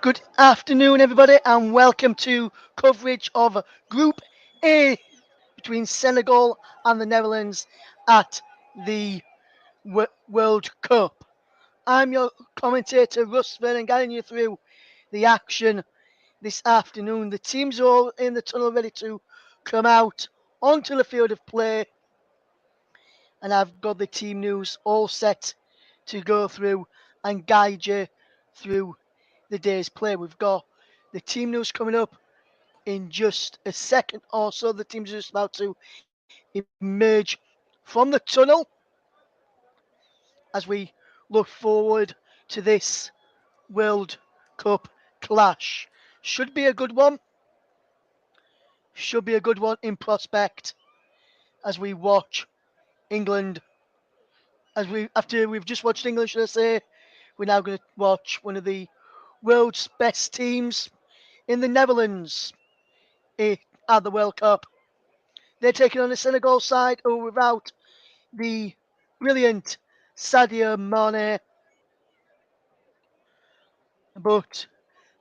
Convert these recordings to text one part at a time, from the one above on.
Good afternoon, everybody, and welcome to coverage of Group A between Senegal and the Netherlands at the World Cup. I'm your commentator, Russ Vernon, guiding you through the action this afternoon. The teams are all in the tunnel ready to come out onto the field of play, and I've got the team news all set to go through and guide you through the day's play. We've got the team news coming up in just a second or so. The team's just about to emerge from the tunnel as we look forward to this World Cup clash. Should be a good one. Should be a good one in prospect as we watch England. After we've just watched England, should I say, we're now going to watch one of the world's best teams in the Netherlands at the World Cup. They're taking on the Senegal side who without the brilliant Sadio Mane, but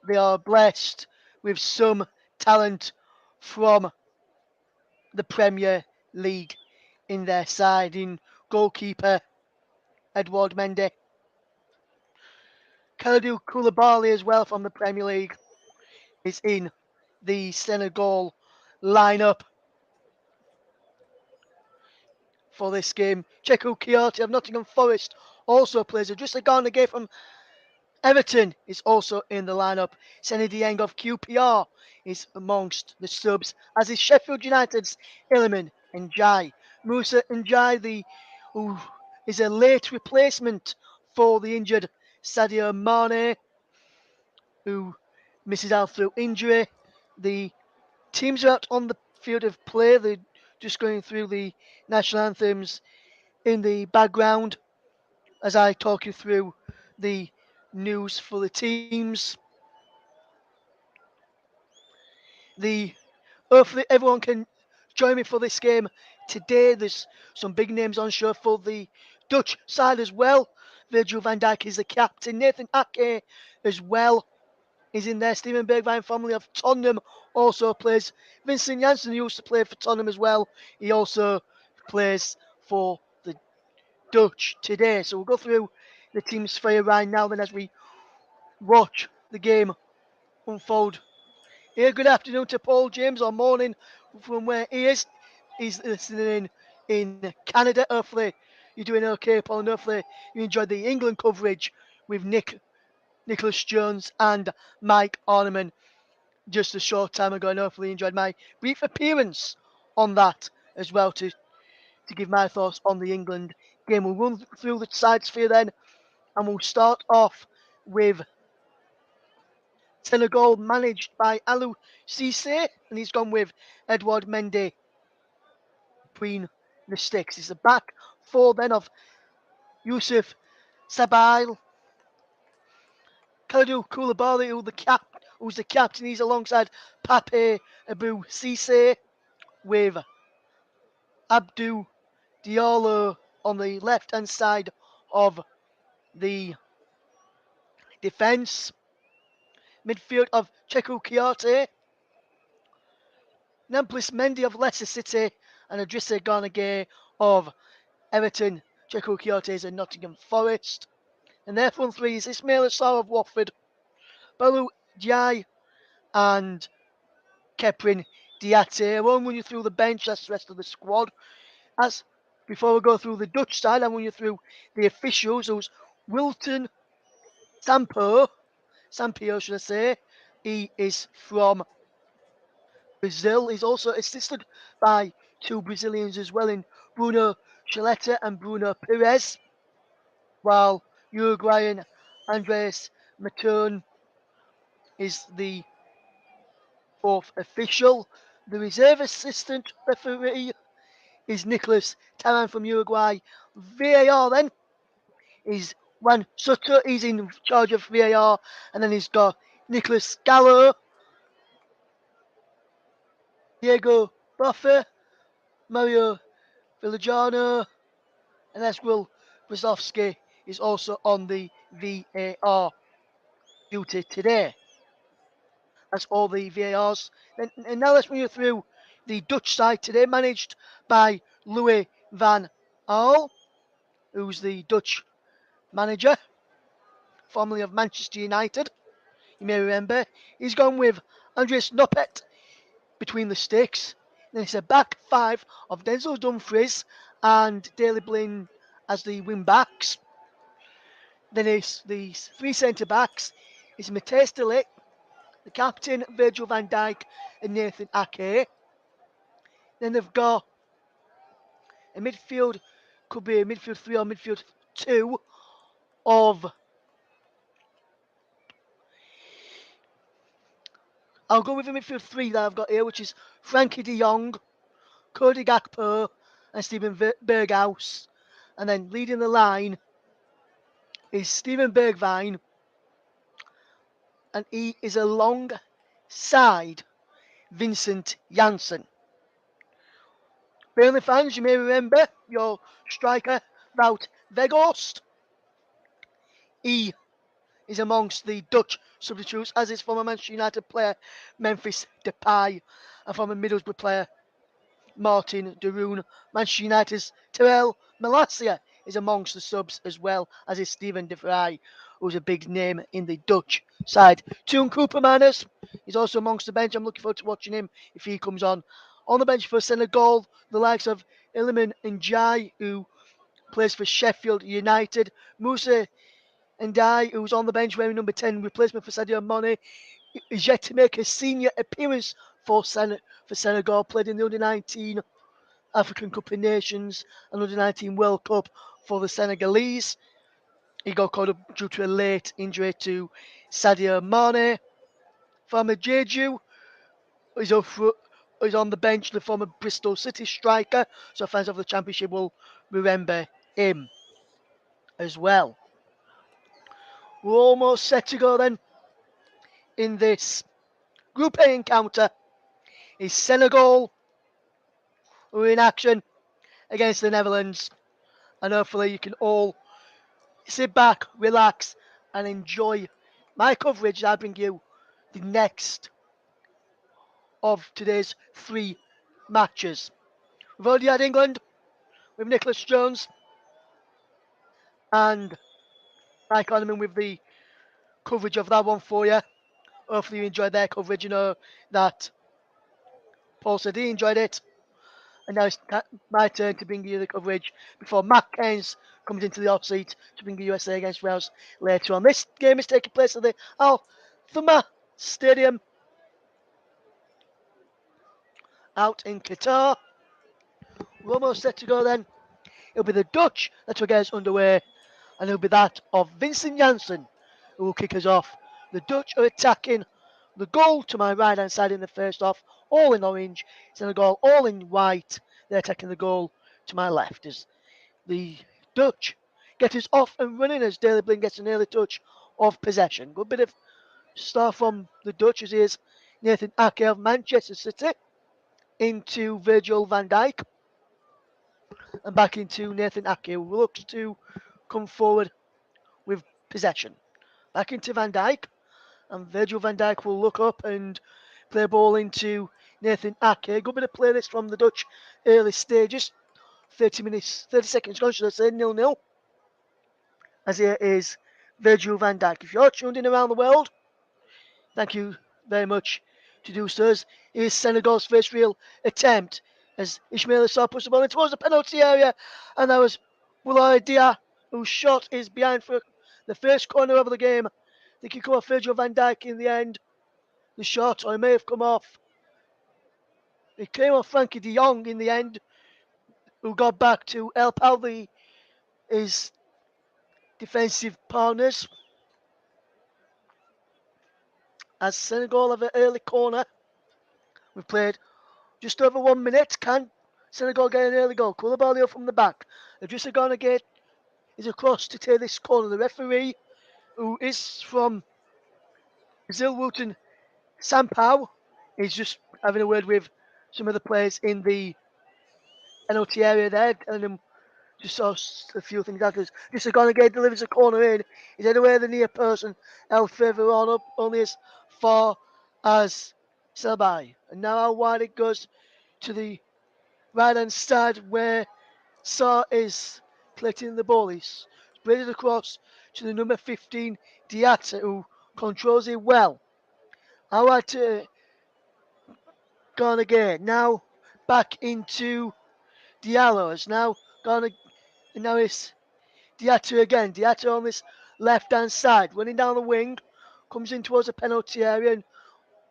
they are blessed with some talent from the Premier League in their side. In goalkeeper Edouard Mendy, Kalidou Koulibaly as well from the Premier League is in the Senegal lineup for this game. Chekou Kouyaté of Nottingham Forest also plays. Idrissa Gana Gueye from Everton is also in the lineup. Seny Dieng of QPR is amongst the subs, as is Sheffield United's Iliman Ndiaye. Musa Ndiaye, who is a late replacement for the injured Sadio Mane, who misses out through injury. The teams are out on the field of play. They're just going through the national anthems in the background as I talk you through the news for the teams. Hopefully everyone can join me for this game today. There's some big names on show for the Dutch side as well. Virgil van Dijk is the captain. Nathan Ake as well is in there. Steven Bergwijn, family of Tottenham, also plays. Vincent Janssen used to play for Tottenham as well. He also plays for the Dutch today. So we'll go through the teams for you right now then as we watch the game unfold. Here, good afternoon to Paul James, or morning from where he is. He's listening in Canada. Hopefully, you're doing okay, Paul, and hopefully you enjoyed the England coverage with Nicholas Jones and Mike Orneman just a short time ago, and hopefully you enjoyed my brief appearance on that as well to give my thoughts on the England game. We'll run through the sides for you then, and we'll start off with Senegal managed by Alou Cisse, and he's gone with Edouard Mendy between the sticks. It's the back four then of Youssouf Sabail, Kalidou Koulibaly, who's the captain. He's alongside Pape Abou Cisse with Abdou Diallo on the left-hand side of the defence. Midfield of Chekou Kouyaté, Nampalys Mendy of Leicester City, and Idrissa Gana Gueye of Everton. Chekou Kouyaté is in Nottingham Forest. And their front three is Ismail Assar of Watford, Balou Diaye, and Keprin Diaté. I won't run you through the bench, that's the rest of the squad. As before we go through the Dutch side, I'll run you through the officials. Who's Wilton Sampio, should I say. He is from Brazil. He's also assisted by two Brazilians as well in Bruno Chaleta and Bruno Perez, while Uruguayan Andres Matone is the fourth official. The reserve assistant referee is Nicolas Taran from Uruguay. VAR then is Juan Soto. He's in charge of VAR. And then he's got Nicolas Gallo, Diego Buffer, Mario Villajano, and Esquil Brzozowski is also on the VAR duty today. as all the VARs. And now let's bring you through the Dutch side today, managed by Louis van Gaal, who's the Dutch manager, formerly of Manchester United. You may remember. He's gone with Andries Noppet between the sticks. Then it's a back five of Denzel Dumfries and Daley Blind as the wing backs. Then it's the three centre backs. It's Matthijs de Ligt, the captain, Virgil van Dijk, and Nathan Ake. Then they've got a midfield, could be a midfield 3 or midfield 2 of, I'll go with a midfield 3 that I've got here, which is Frankie de Jong, Cody Gakpo, and Steven Berghuis. And then leading the line is Steven Bergwijn, and he is alongside Vincent Janssen. Burnley fans, you may remember your striker, Wout Weghorst. He is amongst the Dutch substitutes, as is former Manchester United player Memphis Depay and former Middlesbrough player Martin de Roon. Manchester United's Terrell Malacia is amongst the subs, as well as is Steven de Vrij, who's a big name in the Dutch side. Toon Koopmeiners is also amongst the bench. I'm looking forward to watching him if he comes on. On the bench for Senegal, the likes of Iliman Ndiaye, who plays for Sheffield United. Moussa Ndiaye, who's on the bench wearing number 10, replacement for Sadio Mane, is yet to make a senior appearance for Senegal. Played in the Under-19 African Cup of Nations and Under-19 World Cup for the Senegalese. He got called up due to a late injury to Sadio Mane. Former Jeju is on the bench, the former Bristol City striker, so fans of the Championship will remember him as well. We're almost set to go then in this Group A encounter. Is Senegal, who are in action against the Netherlands, and hopefully you can all sit back, relax, and enjoy my coverage as I bring you the next of today's 3 matches. We've already had England with Nicholas Jones and Mike Orneman with the coverage of that one for you. Hopefully you enjoyed their coverage. You know that Paul said he enjoyed it. And now it's my turn to bring you the coverage before Matt Keynes comes into the hot seat to bring the USA against Wales later on. This game is taking place at the Al Thumma Stadium out in Qatar. We're almost set to go then. It'll be the Dutch that will get us underway, and it'll be that of Vincent Janssen who will kick us off. The Dutch are attacking the goal to my right hand side in the first half, all in orange. Senegal all in white. They're attacking the goal to my left as the Dutch get us off and running as Daley Blind gets an early touch of possession. Good bit of start from the Dutch as is Nathan Ake of Manchester City into Virgil van Dijk and back into Nathan Ake, who looks to come forward with possession. Back into Van Dijk, and Virgil van Dijk will look up and play a ball into Nathan Ake. Good bit of play this from the Dutch early stages. 30 seconds gone, should I say, 0-0. As here is Virgil van Dijk. If you're tuned in around the world, thank you very much to do so. Here's Senegal's first real attempt as Ismail Assar puts the ball in towards the penalty area, and that was Boulaye Dia, whose shot is behind for the first corner of the game. I think he came off Virgil van Dijk in the end. The shot, or it may have come off. It came off Frankie de Jong in the end, who got back to help out his defensive partners. As Senegal have an early corner. We've played just over 1 minute. Can Senegal get an early goal? Koulibaly from the back. Idrissa Gana Gate is across to take this corner. The referee, who is from Brazil, Wooten Sampao, is just having a word with some of the players in the penalty area there, telling them just saw a few things out. Idrissa Gana Gate delivers a corner in. He's head away the near person, held further on up, only as far as Sabai. And now how wide it goes to the right hand side where Sa is collecting the ball. He's spread it across to the number 15 Diatta, who controls it well. How wide to gone again. Now back into Diallo. It's now gone and now it's Diatta again. Diatta on this left hand side, running down the wing, comes in towards the penalty area, and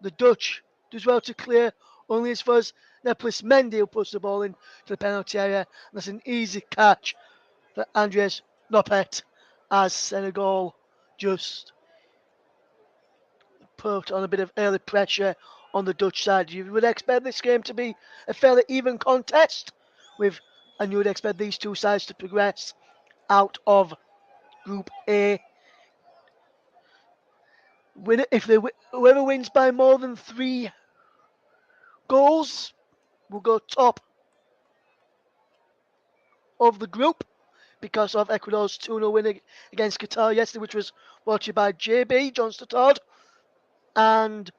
the Dutch does well to clear only as far as Neplis Mendy who puts the ball into the penalty area. And that's an easy catch for Andres Nopet as Senegal just put on a bit of early pressure on the Dutch side. You would expect this game to be a fairly even contest and you would expect these two sides to progress out of Group A. Whoever wins by more than 3 goals will go top of the group because of Ecuador's 2-0 win against Qatar yesterday, which was watched by JB, John Stoddard, and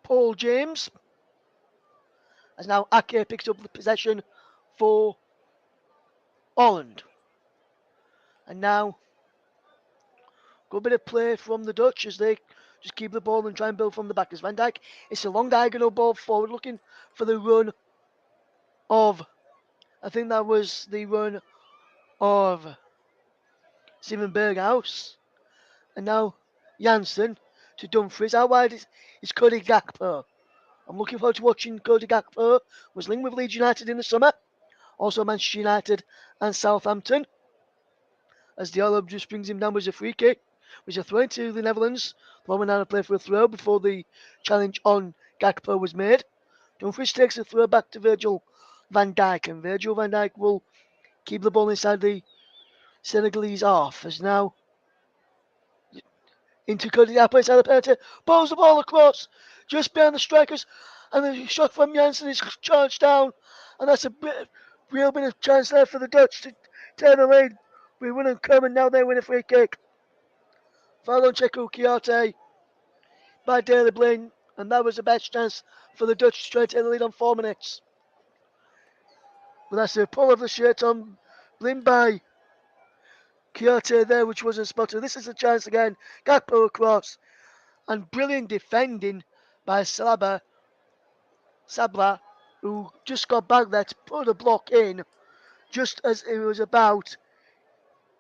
Paul James. As now Ake picks up the possession for Holland. And now, good bit of play from the Dutch as they just keep the ball and try and build from the back. As Van Dijk, it's a long diagonal ball forward, looking for the run of, I think that was the run of Steven Berghaus. And now Janssen to Dumfries. Out wide is Cody Gakpo. I'm looking forward to watching Cody Gakpo. Was linked with Leeds United in the summer. Also Manchester United and Southampton. As Diallo just brings him down with a free kick, which is a throw into the Netherlands. The moment now to play for a throw before the challenge on Gakpo was made. Dumfries takes the throw back to Virgil van Dijk, and Virgil van Dijk will keep the ball inside the Senegalese half. As now into Cody Gakpo inside the penalty, pulls the ball across just behind the strikers, and the shot from Janssen is charged down, and that's a real bit of chance there for the Dutch to turn the lead. We win and come, and now they win a free kick. Foul on Cheku Kiarte by Daley Blind, and that was the best chance for the Dutch to try and take the lead on 4 minutes. But that's a pull of the shirt on Blind by Kiarte there, which wasn't spotted. This is a chance again. Gakpo across, and brilliant defending by Sabla, who just got back there to put a block in just as it was about.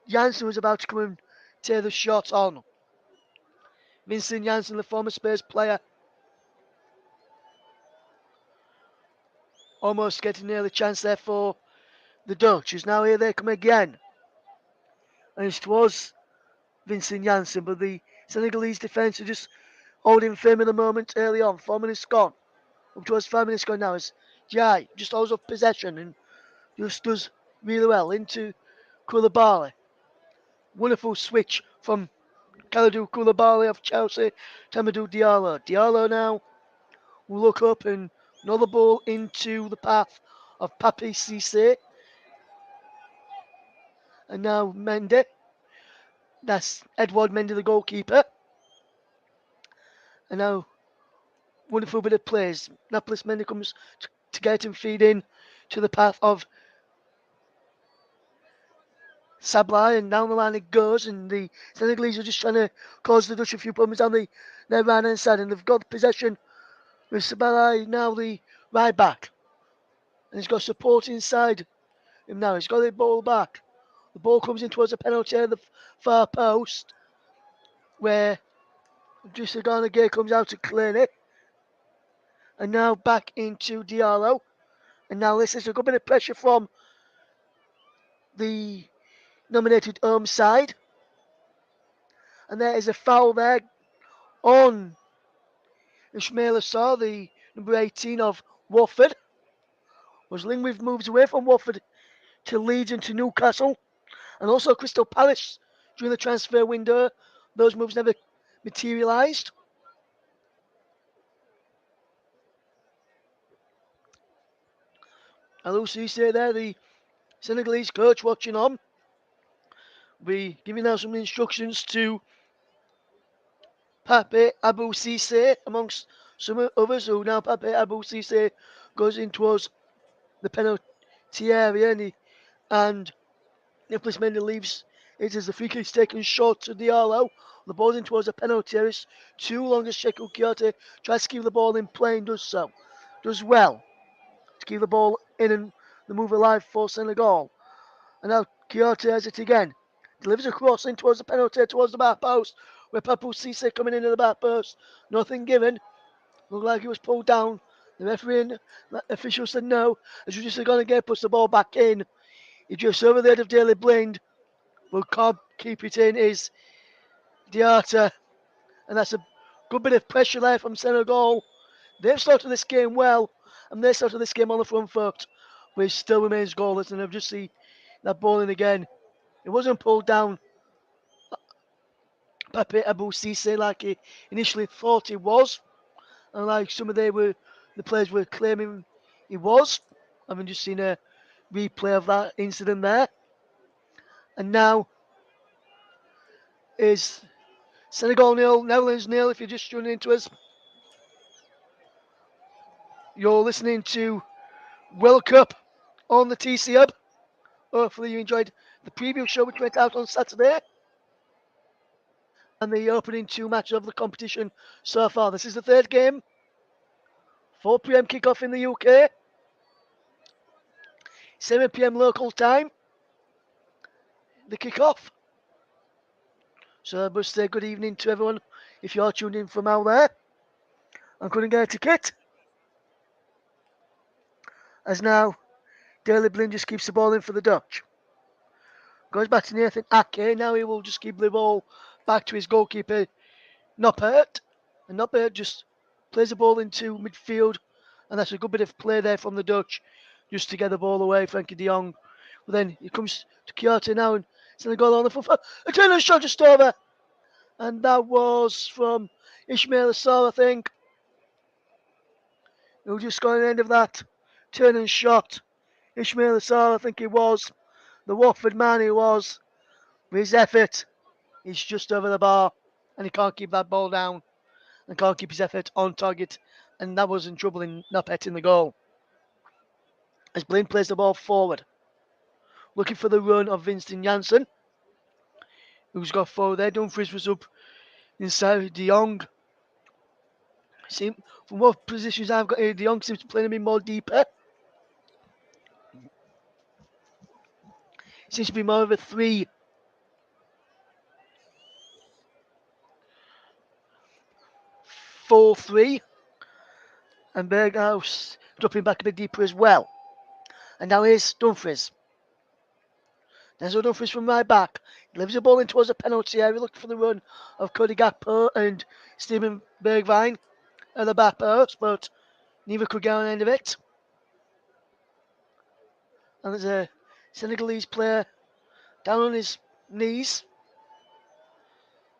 Janssen was about to come and take the shot on. Vincent Janssen, the former Spurs player, almost getting an early chance there for the Dutch. Is now here they come again. And it was Vincent Janssen, but the Senegalese defence are just holding firm in the moment early on. 4 minutes gone. Up towards 5 minutes gone now as Jai just holds up possession and just does really well into Koulibaly. Wonderful switch from Kalidou Koulibaly of Chelsea to Amadou Diallo. Diallo now will look up and another ball into the path of Papi Cissé. And now Mendy. That's Edouard Mendy, the goalkeeper. And now, wonderful bit of plays. Naples Mendy comes to get him feed in to the path of Sablai, and down the line it goes, and the Senegalese are just trying to cause the Dutch a few problems down their right hand side, and they've got possession with Sablai now the right back, and he's got support inside him now. He's got the ball back. The ball comes in towards the penalty area, the far post, where Drissagana Gay comes out to clear it, and now back into Diallo, and now this is a good bit of pressure from the nominated home side. And there is a foul there on Ismail Assar, the number 18 of Watford. Was Lingwith moves away from Watford to Leeds and to Newcastle. And also Crystal Palace during the transfer window. Those moves never materialised. Alou Cissé there, the Senegalese coach watching on. Be giving now some instructions to Pape Abou Cissé amongst some others who now Pape Abou Cisse goes in towards the penalty area and Nicholas Mendy leaves it as the free kick is taken short to Diallo. The ball's in towards the penalty area. Too long as Sheku Kyoto tries to keep the ball in play and does so. Does well to keep the ball in and the move alive for Senegal. And now Kyoto has it again. Delivers a cross in towards the penalty towards the back post. Where Papu Cisse coming into the back post. Nothing given. Looked like he was pulled down. The referee and the official said no. As Regis Goniger puts the ball back in. He just over there of Daily Blind. But can't keep it in is Diarra. And that's a good bit of pressure there from Senegal. They've started this game well. And they started this game on the front foot. But it still remains goalless. And I've just seen that ball in again. It wasn't pulled down Pepe Abou Cisse like he initially thought it was. And like some of the players were claiming he was. I've just seen a replay of that incident there. And now is Senegal 0, Netherlands 0 if you're just tuning into us. You're listening to World Cup on the TC Hub. Hopefully you enjoyed the preview show which went out on Saturday. And the opening two matches of the competition so far. This is the third game. 4 p.m. kickoff in the UK. 7 p.m. local time. The kickoff. So I must say good evening to everyone if you're tuned in from out there. I couldn't get a ticket. As now, Daly Blind just keeps the ball in for the Dutch. Goes back to Nathan Ake. Now he will just keep the ball back to his goalkeeper, Noppert. And Noppert just plays the ball into midfield. And that's a good bit of play there from the Dutch. Just to get the ball away, Frankie de Jong. But then he comes to Kyoto now and Senegal on the front. A turn shot just over. And that was from Ismail Assar, I think. Who just got an end of that turn and shot. Ismail Assar, I think it was. The Watford man he was. With his effort, he's just over the bar. And he can't keep that ball down. And can't keep his effort on target. And that was in trouble in not hitting the goal. As Blind plays the ball forward. Looking for the run of Vincent Janssen. Who's got forward there. Dumfries was up inside de Jong. From what positions I've got here, de Jong seems to play a bit more deeper. Seems to be more of a 3-4-3. And Berghaus dropping back a bit deeper as well. And now here's Dumfries. There's Dumfries from right back. He leaves the ball in towards the penalty area. Looking for the run of Cody Gakpo and Steven Bergwijn at the back post, but neither could get on the end of it. And there's a Senegalese player down on his knees.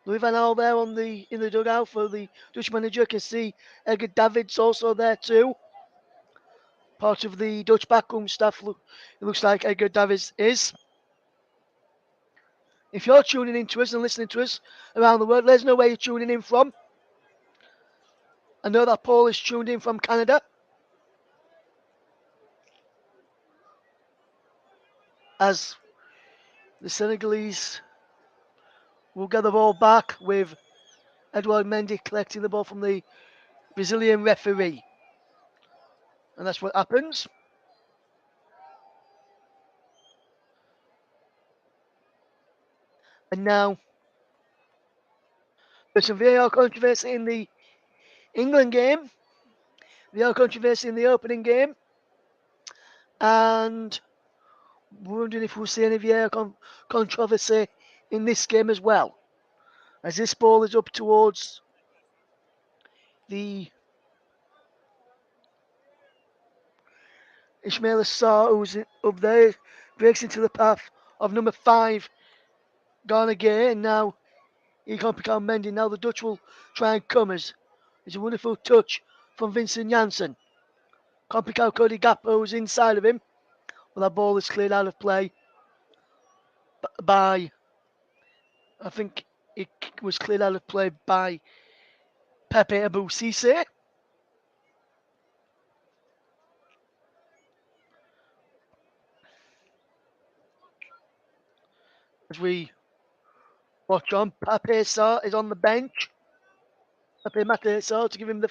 Louis van Gaal there in the dugout for the Dutch manager. You can see Edgar Davids also there too. Part of the Dutch backroom staff. It looks like Edgar Davids is. If you're tuning in to us and listening to us around the world, let us know where you're tuning in from. I know that Paul is tuned in from Canada. As the Senegalese will get the ball back with Edouard Mendy collecting the ball from the Brazilian referee. And that's what happens. And now there's some VAR controversy in the England game. VAR controversy in the opening game. And we're wondering if we'll see any VAR controversy in this game as well. As this ball is up towards the Ismail Assar, who's up there, breaks into the path of number 5, Ghana Gay, and now he can't become Mendy. Now the Dutch will try and come as it's a wonderful touch from Vincent Janssen. Can't pick out Cody Gakpo, who's inside of him. Well, that ball is cleared out of play by, I think it was cleared out of play by Pepe Abou Cisse. as we watch on. Pape Sarr is on the bench. Pape Sarr to give him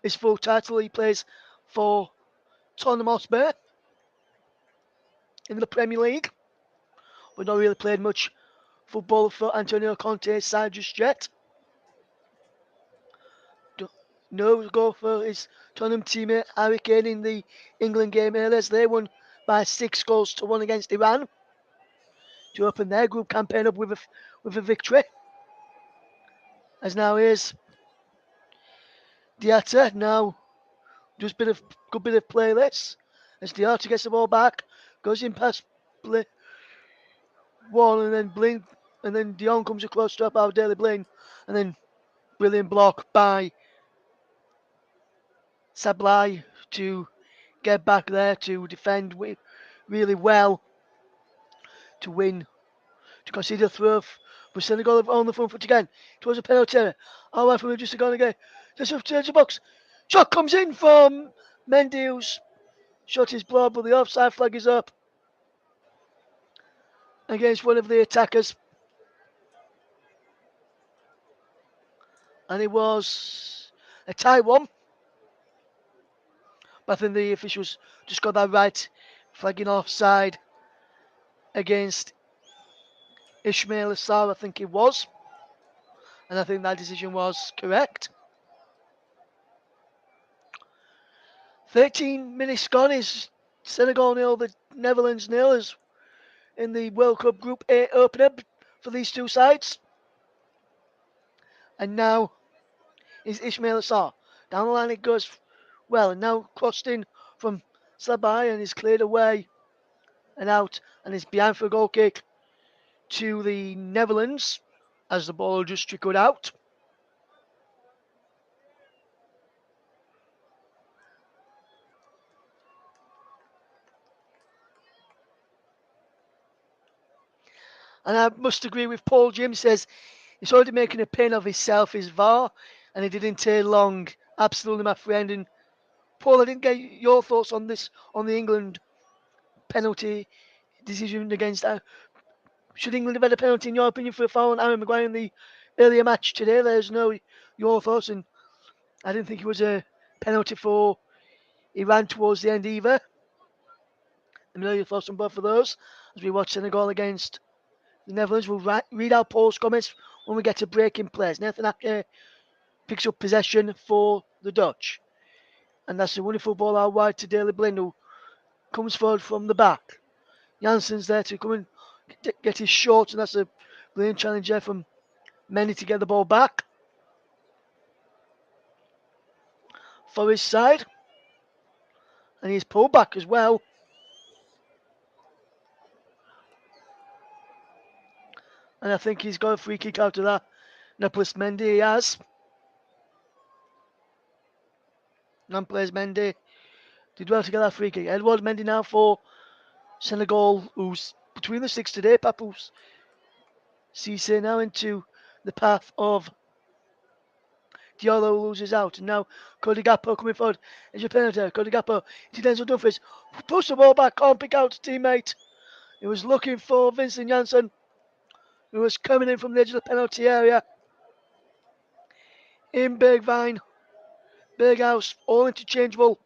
his full title. He plays for Tottenham Hotspur in the Premier League, but not really played much football for Antonio Conte's side just yet. No goal for his Tottenham teammate Harry Kane in the England game earlier, as they won by 6-1 against Iran to open their group campaign up with a victory. As now here's Diatta. Now just good bit of play this. As Diatta gets the ball back, goes in past Wall, and then Blin, and then Dion comes across to help out Daley Blin, and then brilliant block by Sablai to get back there to defend really well to win, to concede a throw for Senegal on the front foot again. It was a penalty area. All right from just gone again. Just up to the box. Shot comes in from Mendy, who's shot is blocked, but the offside flag is up against one of the attackers. And it was a tie one. But I think the officials just got that right, flagging offside against Ismail Assar, I think it was. And I think that decision was correct. 13 minutes gone is Senegal 0, the Netherlands 0 is in the World Cup Group A opener for these two sides. And now is Ismail Assar. Down the line it goes well, and now crossed in from Sabai and is cleared away and out, and is behind for a goal kick to the Netherlands as the ball just trickled out. And I must agree with Paul. Jim says he's already making a pain of himself, his VAR, and it didn't take long. Absolutely, my friend. And Paul, I didn't get your thoughts on this, on the England penalty decision against. Should England have had a penalty, in your opinion, for a foul on Aaron Maguire in the earlier match today? There's no your thoughts, and I didn't think it was a penalty for Iran towards the end either. Let me know your thoughts on both of those as we watch Senegal against the Netherlands. We'll read out Paul's comments when we get to breaking plays. Nathan Ake picks up possession for the Dutch. And that's a wonderful ball out wide to Daley Blind, who comes forward from the back. Jansen's there to come and get his shot, and that's a brilliant challenge there from Mendy to get the ball back for his side. And he's pulled back as well. And I think he's got a free kick out of that. Nampalys Mendy, he has. Nampalys Mendy did well to get that free kick. Edouard Mendy now for Senegal, who's between the six today. Papoose Cisse now into the path of Diallo, loses out. And now Cody Gakpo coming forward. It's a penalty. Cody Gakpo to Denzel Dumfries. Push the ball back, can't pick out his teammate. He was looking for Vincent Janssen, who was coming in from the edge of the penalty area. In Bergwijn, Berghuis, all interchangeable.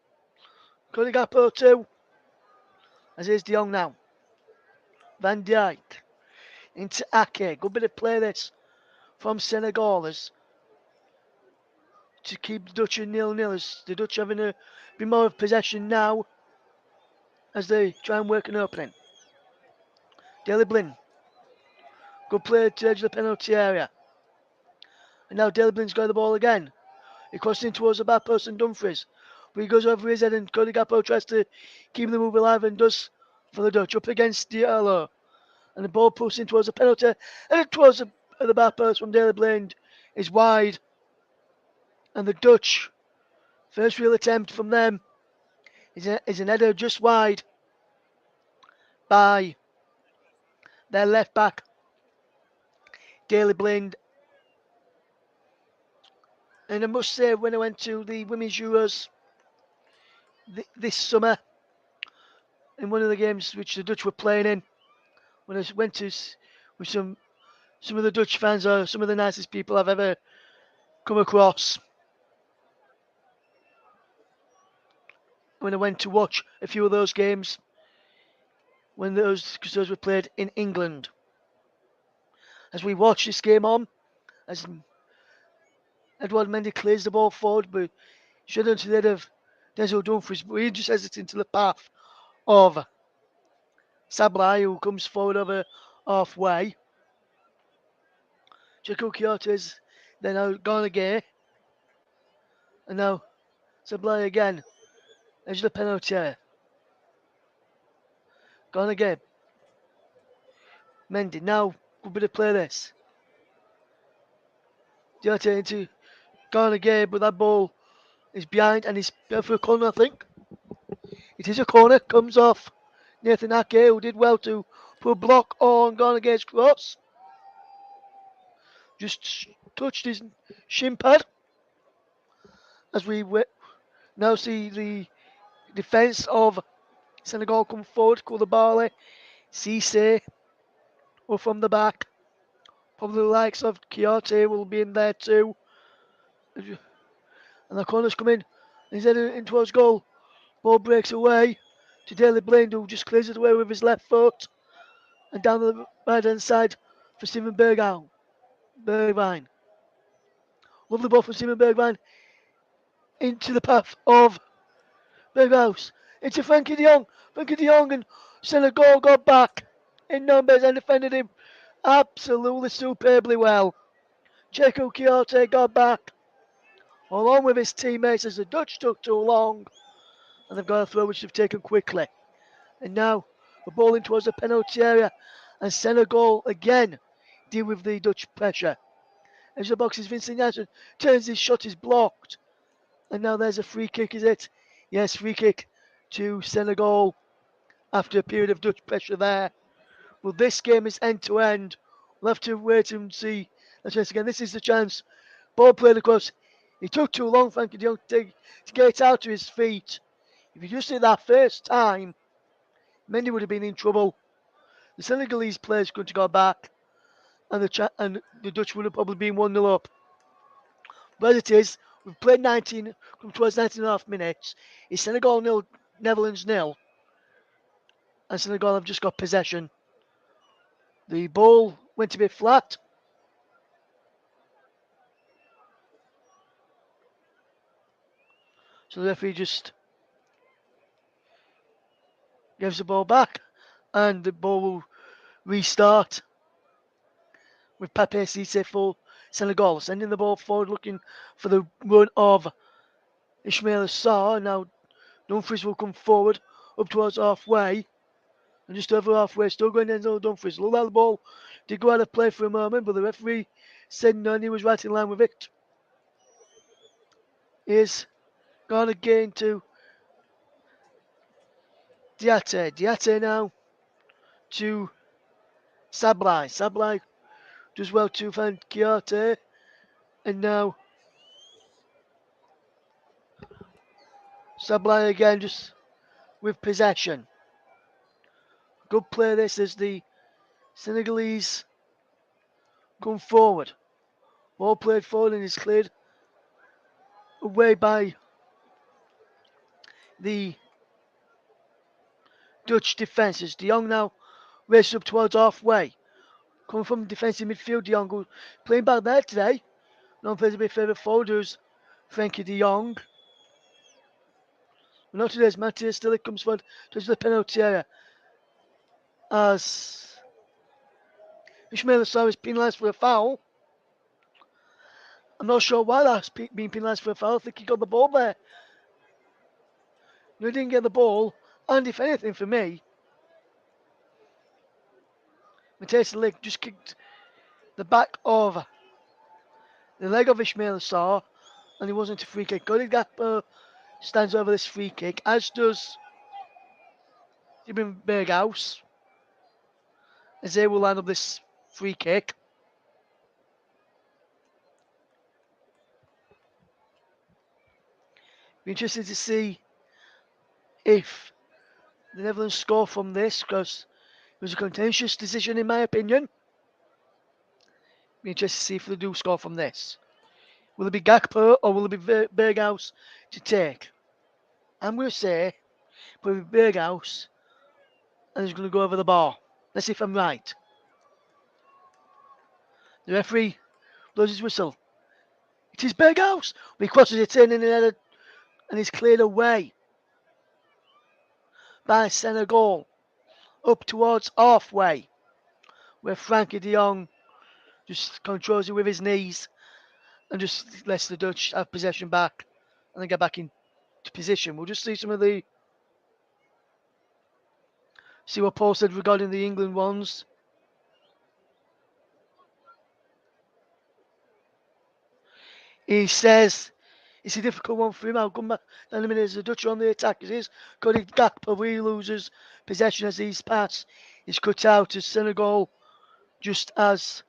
Cody Gakpo too. As is De Jong now. Van Dijk into Ake. Good bit of play this from Senegal as to keep the Dutch at 0-0, as the Dutch having a bit more of possession now as they try and work an opening. Daley Blind. Good play to the edge of the penalty area. And now Daley Blind's got the ball again. He crosses in towards the back person, Dumfries. But he goes over his head, and Cody Gakpo tries to keep the move alive and does for the Dutch. Up against Diallo. And the ball pushed in towards the penalty. And it towards the back post from Daley Blind is wide. And the Dutch, first real attempt from them, is an header just wide by their left back, Daley Blind. And I must say, when I went to the Women's Euros this summer, in one of the games which the Dutch were playing in, when I went to with some of the Dutch fans are some of the nicest people I've ever come across. When I went to watch a few of those games, because those were played in England. As we watch this game on, as Edouard Mendy clears the ball forward, but should instead of Denzel Dumfries, but he just hesitates into the path of Sablai, who comes forward over halfway. Jaco Kyoto's then out gone again. And now Sablai again. There's the penalty. Gone again. Mendy now, good bit of play this. Kyoto into gone again, but that ball is behind and he's for a corner, I think. It is a corner, comes off Nathan Ake, who did well to put a block on gone against cross. Just touched his shin pad. As we now see the defence of Senegal come forward, Koulibaly, Cisse, or from the back. Probably the likes of Kyoto will be in there too. And the corners come in. He's heading in towards goal. Ball breaks away to Daley Blind, who just clears it away with his left foot. And down the right hand side for Steven Bergwijn. Lovely ball from Steven Bergwijn into the path of Berghuis. Into Frankie de Jong. Frankie de Jong and Senegal got back in numbers and defended him absolutely superbly well. Checo Kyoto got back along with his teammates as the Dutch took too long. And they've got a throw which they've taken quickly. And now the ball in towards the penalty area. And Senegal again deal with the Dutch pressure. As the box is Vincent Janssen, turns his shot, is blocked. And now there's a free kick, is it? Yes, free kick to Senegal after a period of Dutch pressure there. Well, this game is end to end. We'll have to wait and see. Let's again. This is the chance. Ball played across. He took too long, Frankie de Jong, to get out to his feet. If he just did that first time, Mendy would have been in trouble. The Senegalese players could have got back, and the Dutch would have probably been 1-0 up. But as it is, we've played 19, come towards 19 and a half minutes. It's Senegal 0, Netherlands 0. And Senegal have just got possession. The ball went a bit flat. So the referee just gives the ball back. And the ball will restart with Pape Cisse for Senegal. Sending the ball forward, looking for the run of Ismail Assar. Now Dumfries will come forward up towards halfway. And just over halfway, still going Denzel Dumfries. Looked like the ball did go out of play for a moment, but the referee said no, and he was right in line with it. Here's gone again to Diatte. Diatte now to Sablai. Sablai does well to find Kyoto. And now Sablai again just with possession. Good play this as the Senegalese come forward. Ball played forward and is cleared away by the Dutch defence. As De Jong now races up towards halfway. Coming from defensive midfield, De Jong who's playing back there today. Non plays a bit further forward, who's Frankie de Jong. But not today's Matthias still it comes forward to the penalty area. As Ismail Assar is penalised for a foul. I'm not sure why that's being penalised for a foul. I think he got the ball there. No, he didn't get the ball. And if anything for me, Matthias de Ligt just kicked the back of the leg of Ismail Assar, and it wasn't a free kick. Cody Gakpo stands over this free kick, as does Steven Berghuis, as they will line up this free kick. Be interested to see if the Netherlands score from this, because it was a contentious decision in my opinion. Be interested to see if they do score from this. Will it be Gakpo or will it be Berghaus to take? I'm going to say probably Berghaus and he's going to go over the bar. Let's see if I'm right. The referee blows his whistle. It is Berghaus. He crosses it in and he's cleared away by Senegal up towards halfway, where Frankie de Jong just controls it with his knees and just lets the Dutch have possession back and then get back into position. We'll just see see what Paul said regarding the England ones. He says it's a difficult one for him. I'll come back in a minute as the Dutch are on the attack. It is Cody Gakpo. He loses possession as he's passed. He's cut out as Senegal just as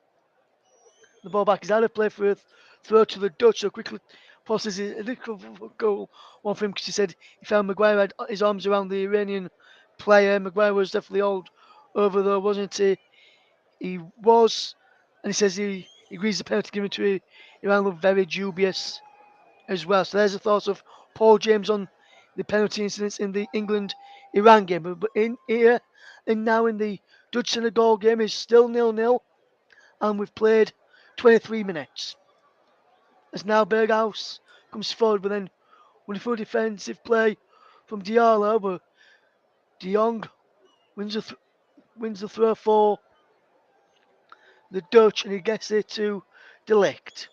the ball back is out of play for a throw to the Dutch. So quickly passes a difficult goal one for him because he said he found Maguire had his arms around the Iranian player. Maguire was definitely old over though, wasn't he? He was, and he says he agrees the penalty given to Iran looked very dubious as well. So there's the thoughts of Paul James on the penalty incidents in the England-Iran game. But in here and now in the Dutch-Senegal game is still 0-0, and we've played 23 minutes. As now Berghaus comes forward, but then wonderful defensive play from Diallo, but De Jong wins the throw for the Dutch, and he gets it to De Ligt.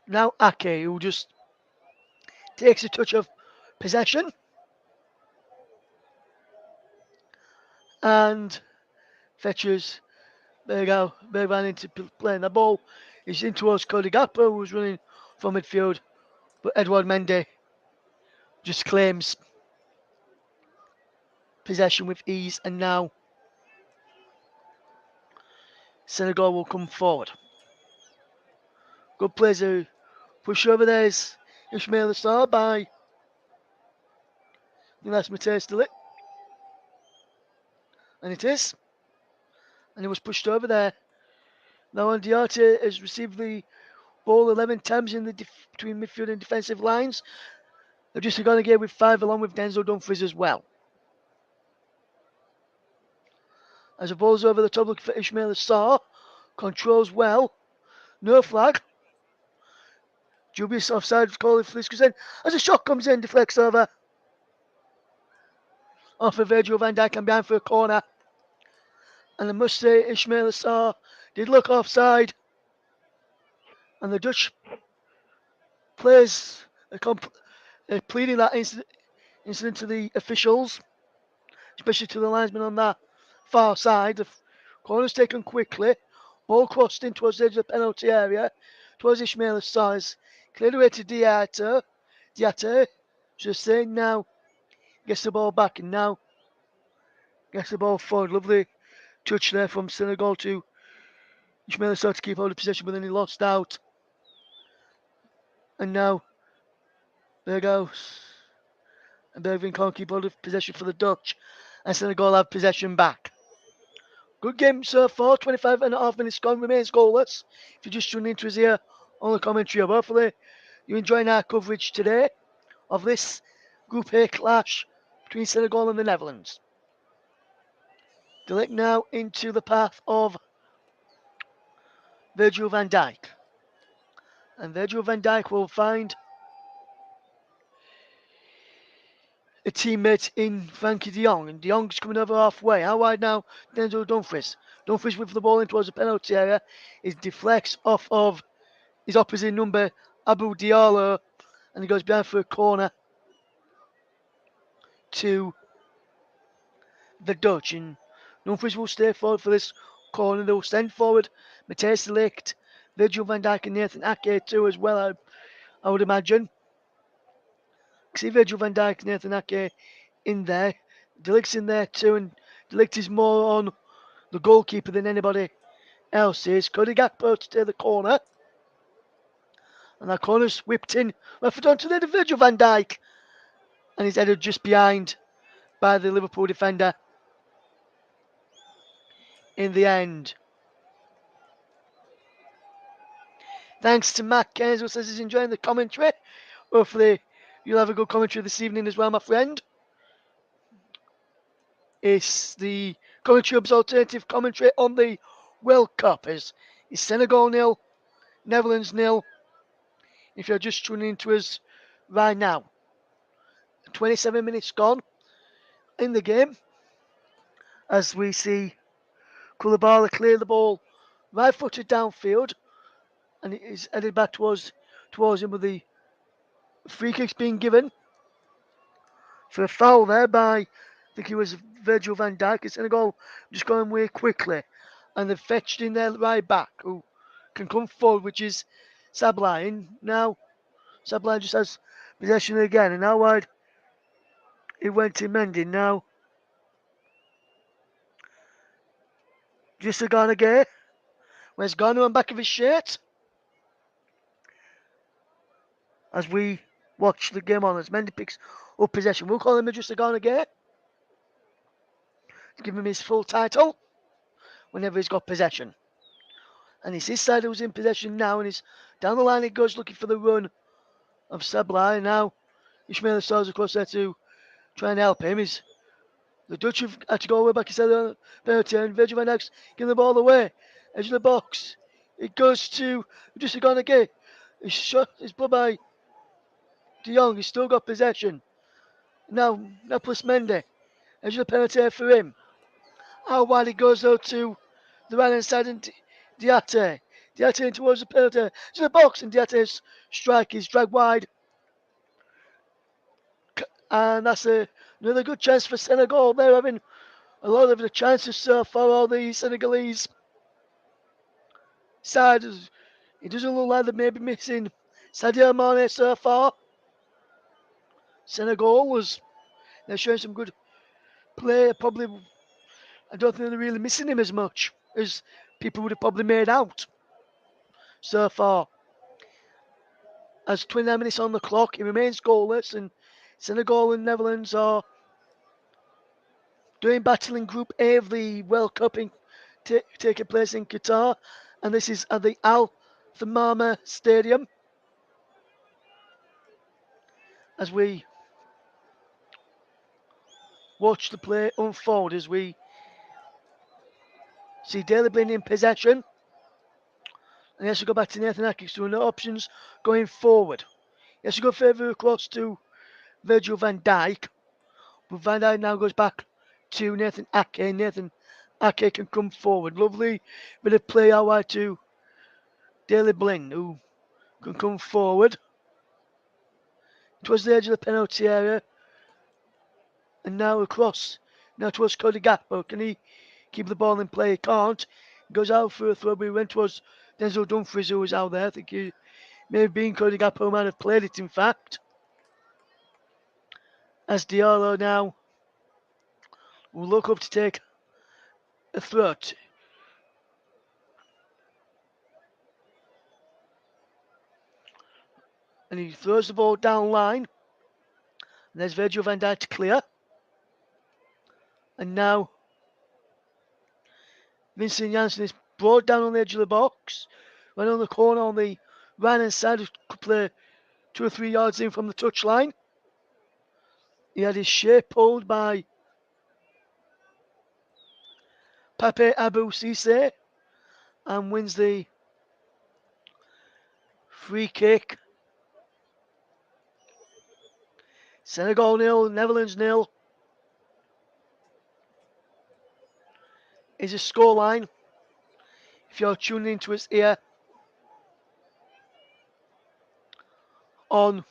Now Ake, who just takes a touch of possession and fetches Bergman into playing the ball. He's in towards Cody Gakpo, who's running from midfield, but Edouard Mendy just claims possession with ease, and now Senegal will come forward. Good plays to push over. There's Ismail Assar by that's Mateus de Ligt, and it is, and he was pushed over there. Now Diarte has received the ball 11 times in the between midfield and defensive lines. They've just gone again with 5 along with Denzel Dumfries as well. As the ball's over the top looking for Ismail Assar, controls well, no flag. Dubious offside call if this goes in. As a shot comes in, deflects over off of Virgil van Dijk and behind for a corner. And I must say Ismail Assar did look offside. And the Dutch players are pleading that incident to the officials, especially to the linesman on that far side. The corner's taken quickly. Ball crossed in towards the edge of the penalty area. Towards Ismail Assar. Cleared away to Diate. Just saying now. Gets the ball back and now gets the ball forward. Lovely touch there from Senegal to Ismail Assar to keep hold of possession, but then he lost out. And now Berghaus and Bergvin can't keep hold of possession for the Dutch, and Senegal have possession back. Good game so far, 25 and a half minutes gone, remains goalless. If you're just tuning into us here on the commentary, hopefully you're enjoying our coverage today of this Group A clash between Senegal and the Netherlands. De Ligt now into the path of Virgil van Dijk. And Virgil van Dijk will find a teammate in Frankie de Jong. And de Jong's coming over halfway. How wide now? Denzel Dumfries. Dumfries with the ball in towards the penalty area. He deflects off of his opposite number, Abu Diallo. And he goes behind for a corner to the Dutch. And Dumfries will stay forward for this corner. They will send forward Mateus de Ligt, Virgil van Dijk and Nathan Ake too as well, I would imagine. See Virgil van Dijk, Nathan Ake in there. De Ligt's in there too, and De Ligt is more on the goalkeeper than anybody else is. Cody Gakpo to take the corner. And that corner's whipped in. Left it onto the Virgil van Dijk. And he's headed just behind by the Liverpool defender in the end. Thanks to Matt Keynes who says he's enjoying the commentary. Hopefully you'll have a good commentary this evening as well, my friend. It's the commentary hub's alternative commentary on the World Cup. It's Senegal 0, Netherlands 0. If you're just tuning into us right now, 27 minutes gone in the game as we see Koulibaly clear the ball right-footed downfield, and it is headed back towards him with the free kicks being given for a foul there by, I think it was Virgil van Dijk. It's Senegal just going away quickly, and they've fetched in their right back who can come forward, which is Sabline. Now Sabline just has possession again, and now wide it went to Mendy. Now just a Ghana gay. Where's Ghana on back of his shirt? As we watch the game on, as Mendy picks up possession. We'll call him just a Ghana gay. Give him his full title whenever he's got possession. And it's his side who's in possession now, and he's down the line it goes looking for the run of Sabline. Now Ismail Assar's across there to try and help him. The Dutch have had to go way back inside the penalty, and Virgil van Dijk's giving the ball away. Edge of the box. It goes to just a gone again. It's shot. It's put by De Jong. He's still got possession. Now plus Mendy. Edge of the penalty for him. How wide it goes though to the right hand side and Diatte. Diatte in towards the penalty. To the box, and Diatte's strike is dragged wide. And that's another good chance for Senegal. They're having a lot of the chances so far, all the Senegalese side. It doesn't look like they may be missing Sadio Mane so far. They're showing some good play. Probably, I don't think they're really missing him as much as people would have probably made out so far. As 29 minutes on the clock, it remains goalless, and Senegal and Netherlands are doing battle in Group A of the World Cup taking place in Qatar, and this is at the Al Thamama Stadium. As we watch the play unfold, as we see Daley Blind in possession, and he has to go back to Nathan Ake, so no options going forward. He has to go further across to Virgil van Dijk, but Van Dijk now goes back to Nathan Ake. Nathan Ake can come forward. Lovely bit of play out wide to Daley Blind, who can come forward towards the edge of the penalty area, and now across, now towards Cody Gakpo. Can he keep the ball in play? He can't. He goes out for a throw, but he went towards Denzel Dumfries, who was out there. I think he may have been Cody Gakpo, might have played it in fact. As Diallo now will look up to take a throw. And he throws the ball down line. And there's Virgil van Dijk to clear. And now Vincent Janssen is brought down on the edge of the box. Right on the corner on the right hand side, could play 2 or 3 yards in from the touchline. He had his shape pulled by Pape Abou Cisse and wins the free kick. Senegal 0, Netherlands 0 is a scoreline. If you're tuning into us here on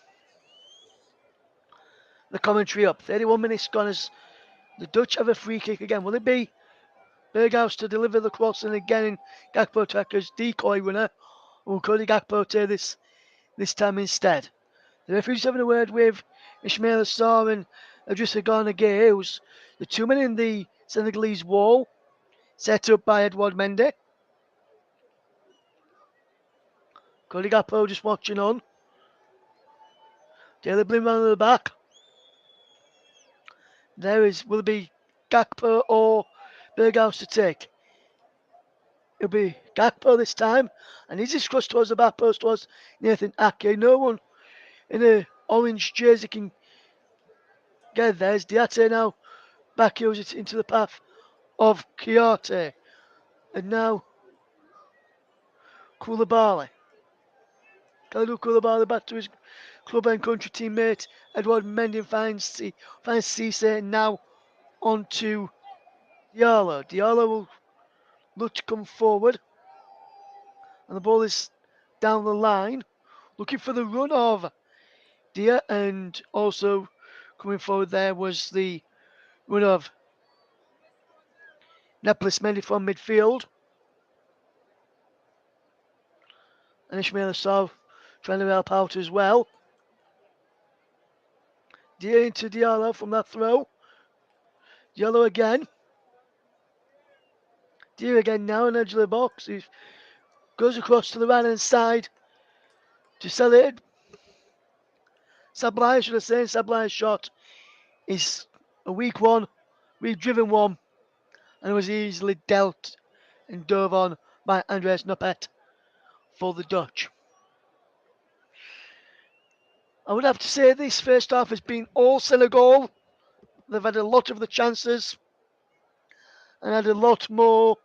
the commentary up. 31 minutes gone as the Dutch have a free kick again. Will it be Berghaus to deliver the cross and again Gakpo to act as decoy runner? Or will Cody Gakpo take this time instead? The referee's having a word with Ismail Assar and Idrissa Gana Gueye, who's the 2 men in the Senegalese wall set up by Edouard Mendy. Cody Gakpo just watching on. Daley Blind round to the back. Will it be Gakpo or Berghaus to take? It'll be Gakpo this time. And easiest cross towards the back post was Nathan Ake. No one in a orange jersey can get there. It's Diate now back heels it into the path of Kiyate. And now Koulibaly. Kalidou Koulibaly back to his club and country teammate. Edouard Mendy finds Cisse now onto Diallo. Diallo will look to come forward. And the ball is down the line. Looking for the run of Dia, and also coming forward there was the run of Neplis Mendy from midfield. And Ishmael Assal trying to help out as well. Dia into Diallo from that throw. Diallo again. Dia again now on edge of the box. He goes across to the right hand side to sell it. Sablai, should I say, Sablai's shot is a weak one, weak driven one, and was easily dealt and dove on by Andres Nopet for the Dutch. I would have to say this first half has been all Senegal. They've had a lot of the chances and had a lot more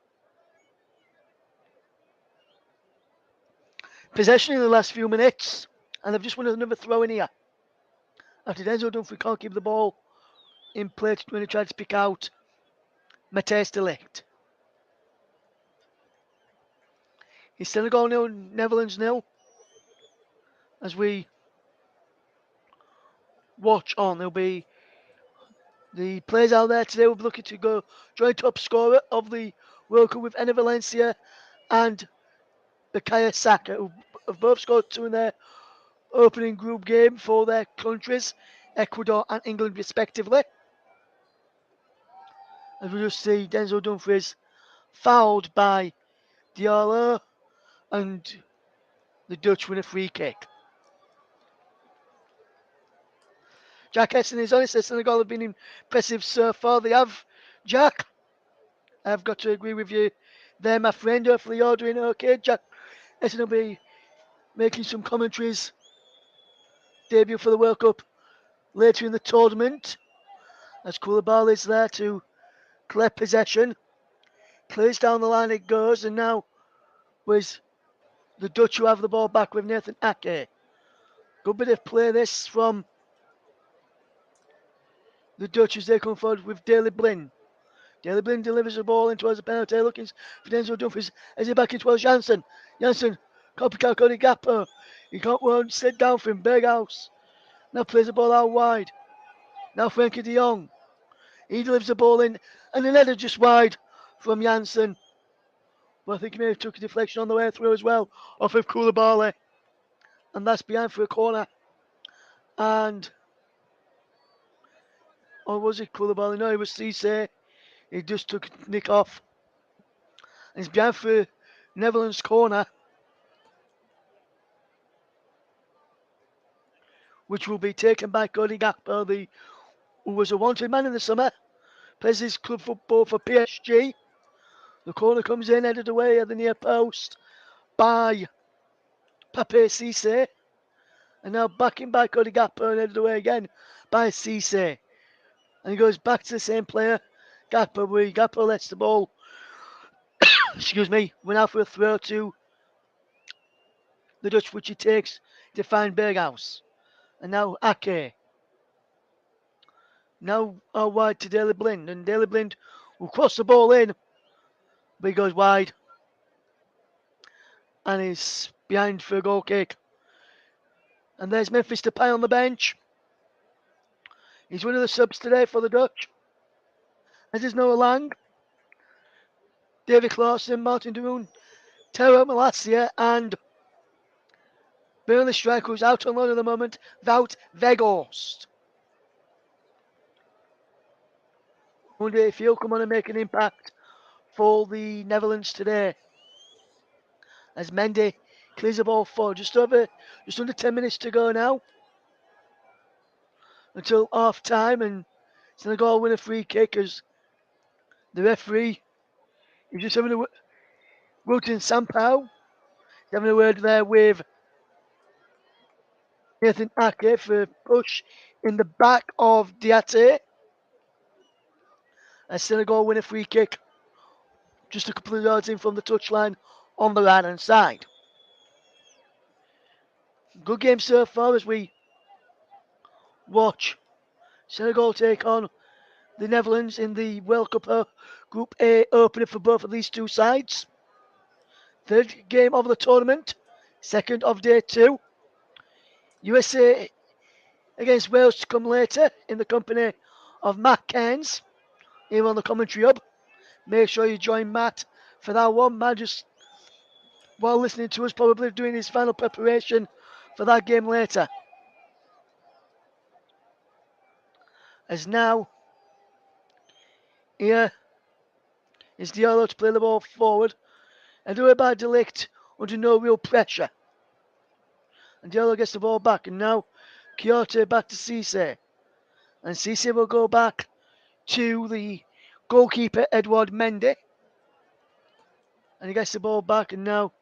possession in the last few minutes, and they've just won another throw in here. After Denzel Dumfries can't keep the ball in play when he tried to pick out Matthijs de Ligt. It's Senegal 0, Netherlands 0. As we watch on, there'll be the players out there today will be looking to go joint top scorer of the World Cup with Enner Valencia and Bukayo Saka, who have both scored 2 in their opening group game for their countries, Ecuador and England respectively. As we just see Denzel Dumfries fouled by Diallo, and the Dutch win a free kick. Jack Essen is honest, Senegal have been impressive so far. They have, Jack. I've got to agree with you there, my friend. Hopefully you're doing okay. Jack Essen will be making some commentaries. Debut for the World Cup later in the tournament. As Koulibaly is there to collect possession. Plays down the line it goes, and now was the Dutch who have the ball back with Nathan Ake. Good bit of play this from the Dutch as they come forward with Daley Blind. Daley Blind delivers the ball in towards the penalty, looking for Denzel Dumfries as he back in towards Janssen. Janssen, copycat Cody Gapper. He won't sit down for him. Berghaus now plays the ball out wide. Now Frankie de Jong. He delivers the ball in, and the header just wide from Janssen. But I think he may have took a deflection on the way through as well, off of Koulibaly. And that's behind for a corner. And, or was it Koulibaly? No, it was Cisse. He just took a nick off. And it's behind for Netherlands corner, which will be taken by Cody Gakpo, who was a wanted man in the summer. Plays his club football for PSG. The corner comes in, headed away at the near post by Pape Cisse. And now back in by Cody Gakpo and headed away again by Cisse. And he goes back to the same player, Gakpo. Gakpo lets the ball, excuse me, went out for a throw to the Dutch, which he takes to find Berghaus. And now Ake. Now wide to Daley Blind. And Daley Blind will cross the ball in, but he goes wide. And he's behind for a goal kick. And there's Memphis Depay on the bench. He's one of the subs today for the Dutch. As is Noah Lang, David Clausen, Martin de Roon, Tero Malacia, and Burnley striker who's out on loan at the moment, Wout Weghorst. I wonder if he'll come on and make an impact for the Netherlands today. As Mendy clears the ball forward, just under 10 minutes to go now until half time, and Senegal win a free kick as the referee is just having a Wilton Sampao having a word there with Nathan Ake for push in the back of Diate. And Senegal win a free kick just a couple of yards in from the touchline on the right hand side. Good game so far as we watch Senegal take on the Netherlands in the World Cup Group A opener for both of these two sides. Third game of the tournament, second of day 2. USA against Wales to come later in the company of Matt Cairns here on the commentary hub. Make sure you join Matt for that one. Matt just, while listening to us, probably doing his final preparation for that game later. As now, here is Diallo to play the ball forward and do it by Delict under no real pressure. And Diallo gets the ball back, and now Kyoto back to Cisse. And Cisse will go back to the goalkeeper, Edouard Mendy. And he gets the ball back, and now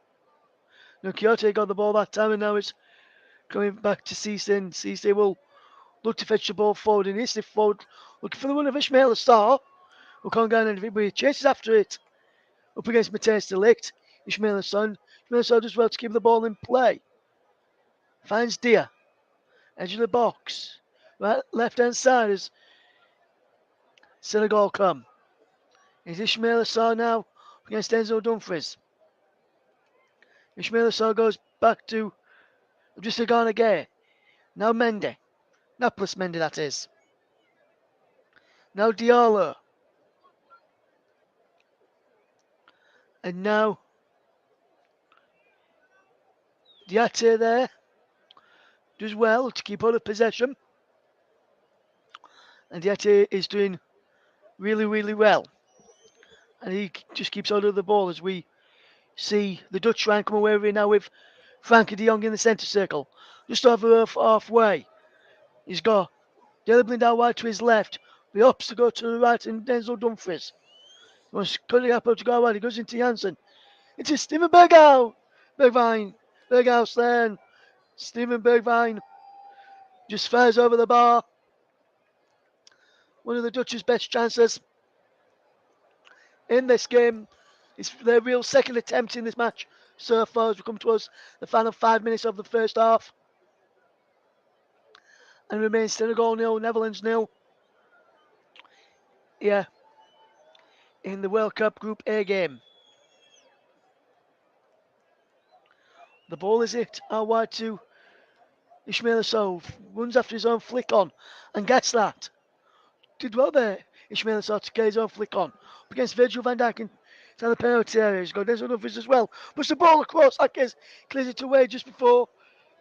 Kyoto got the ball that time, and now it's coming back to Cisse. And Cisse will look to fetch the ball forward, and he's forward looking for the one of Ismail Assar, who can't get anything, but he chases after it up against Mateus Delict. Ismail Assar does well to keep the ball in play. Finds Dia, edge of the box, right left hand side as Senegal come. Is Ismail Assar now against Enzo Dumfries. Ismail Assar goes back to just a Gay. Now Mendy. Now plus Mendy, that is. Now Diallo. And now Diate there does well to keep hold of possession. And Diate is doing really, really well. And he just keeps hold of the ball as we see the Dutch try and come away with it now with Frankie de Jong in the centre circle. Just over halfway. He's got Deliblind out wide to his left. The opts to go to the right and Denzel Dumfries. He wants to cut it up to go wide. He goes into Janssen. Into Steven Berghout. Berghout's there. And Steven Bergwijn just fires over the bar. One of the Dutch's best chances in this game. It's their real second attempt in this match so far as we come towards the final 5 minutes of the first half. And remains Senegal 0, Netherlands 0. Yeah. In the World Cup Group A game. The ball is hit out wide to Ismail Assar. Runs after his own flick on and gets that. Did well there. Ismail Assar to get his own flick on. Up against Virgil van Dijk in the penalty area. He's got Denzel Dumfries as well. Puts the ball across. Akes clears it away just before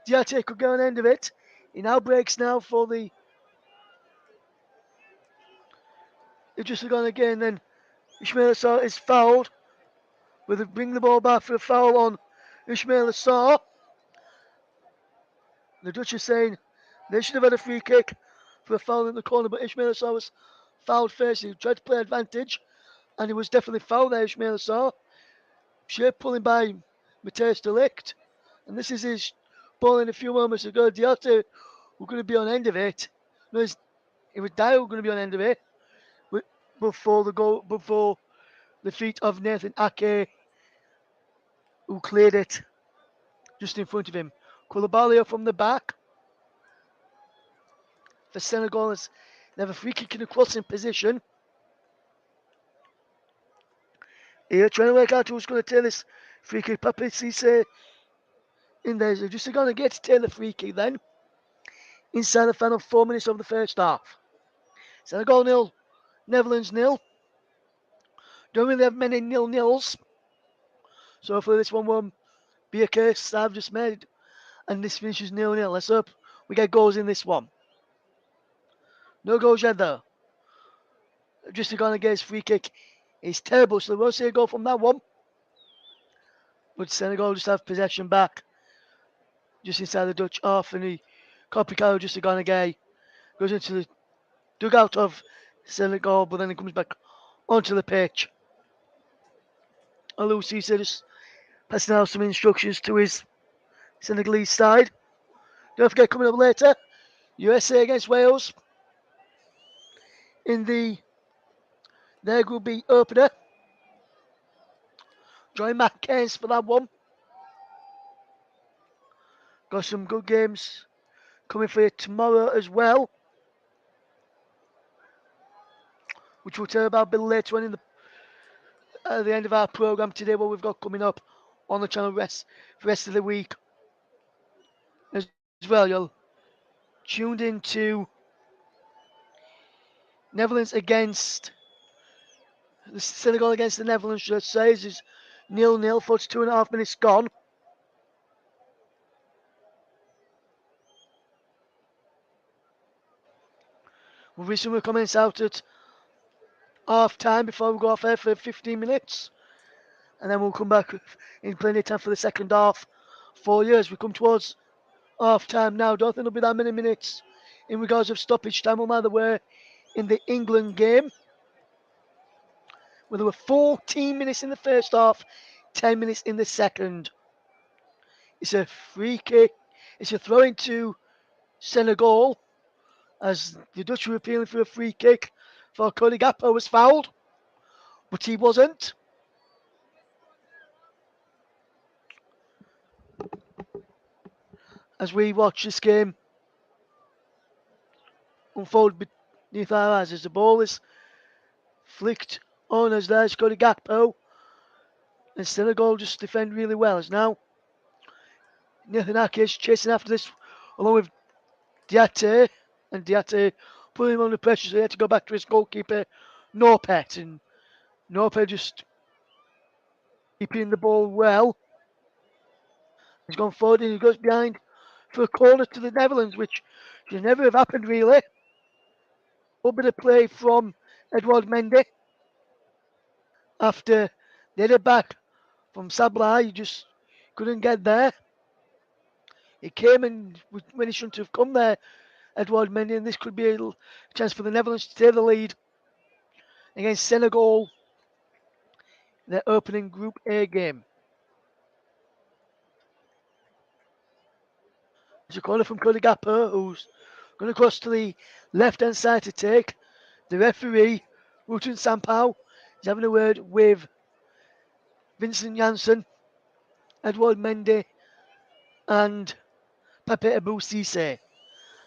Diate could get on the end of it. He now breaks now for the... They've just gone again. Then Ismail Assar is fouled. Bring the ball back for a foul on Ismail Assar. The Dutch are saying they should have had a free kick for a foul in the corner, but Ismail Assar was fouled first. He tried to play advantage, and he was definitely fouled there, Ismail Assar. Shape pulling by Mateus Delict, and this is his ball in a few moments ago. Diate were going to be on end of it. No, it was Dyer going to be on end of it before the feet of Nathan Ake, who cleared it just in front of him. Koulibaly from the back for Senegal. They have a free kick in the crossing position. Here, trying to work out who's going to take this free kick. Pape Cisse in there. They're just going to get to take the free kick then. Inside the final 4 minutes of the first half. Senegal 0, Netherlands 0. Don't really have many 0-0s. So hopefully this one won't be a case I've just made. And this finishes 0-0. Let's hope we get goals in this one. No goals yet though. Just going to get his free kick. It's terrible, so they won't see a goal from that one. But Senegal just have possession back. Just inside the Dutch half, and he Copicaro just gone again. Goes into the dugout of Senegal, but then he comes back onto the pitch. Alou Cisse just passing out some instructions to his Senegalese side. Don't forget, coming up later, USA against Wales in their Group B opener. Join Matt Keynes for that one. Got some good games coming for you tomorrow as well, which we'll tell you about a bit later on at the end of our programme today, what we've got coming up on the channel for the rest of the week as well. You're tuned into Netherlands against the Senegal against the Netherlands. Just says is 0-0, 42.5 minutes gone. We'll be some comments out at half time before we go off air for 15 minutes, and then we'll come back in plenty of time for the second half. 4 years we come towards half time now. Don't think there'll be that many minutes in regards of stoppage time. We'll either way in the England game, where there were 14 minutes in the first half, 10 minutes in the second. It's a free kick. It's a throw into Senegal as the Dutch were appealing for a free kick for Cody Gakpo was fouled, but he wasn't. As we watch this game unfold beneath our eyes, as the ball is flicked on as there's Cody Gakpo, and Senegal just defend really well. As now Nathan Ake is chasing after this along with Diatte, and Diatte putting him under pressure, so he had to go back to his goalkeeper Norpet, and Norpet just keeping the ball well. He's gone forward and he goes behind for a corner to the Netherlands, which should never have happened really. A little bit of play from Edouard Mendy after they had it back from Sabla. He just couldn't get there. It came and when he shouldn't have come there, Edouard Mendy, and this could be a chance for the Netherlands to take the lead against Senegal in their opening Group A game. There's a corner from Cody Gakpo, who's going to cross to the left-hand side to take. The referee, Rutan Sampao, is having a word with Vincent Janssen, Edouard Mendy, and Pepe Abou Cisse.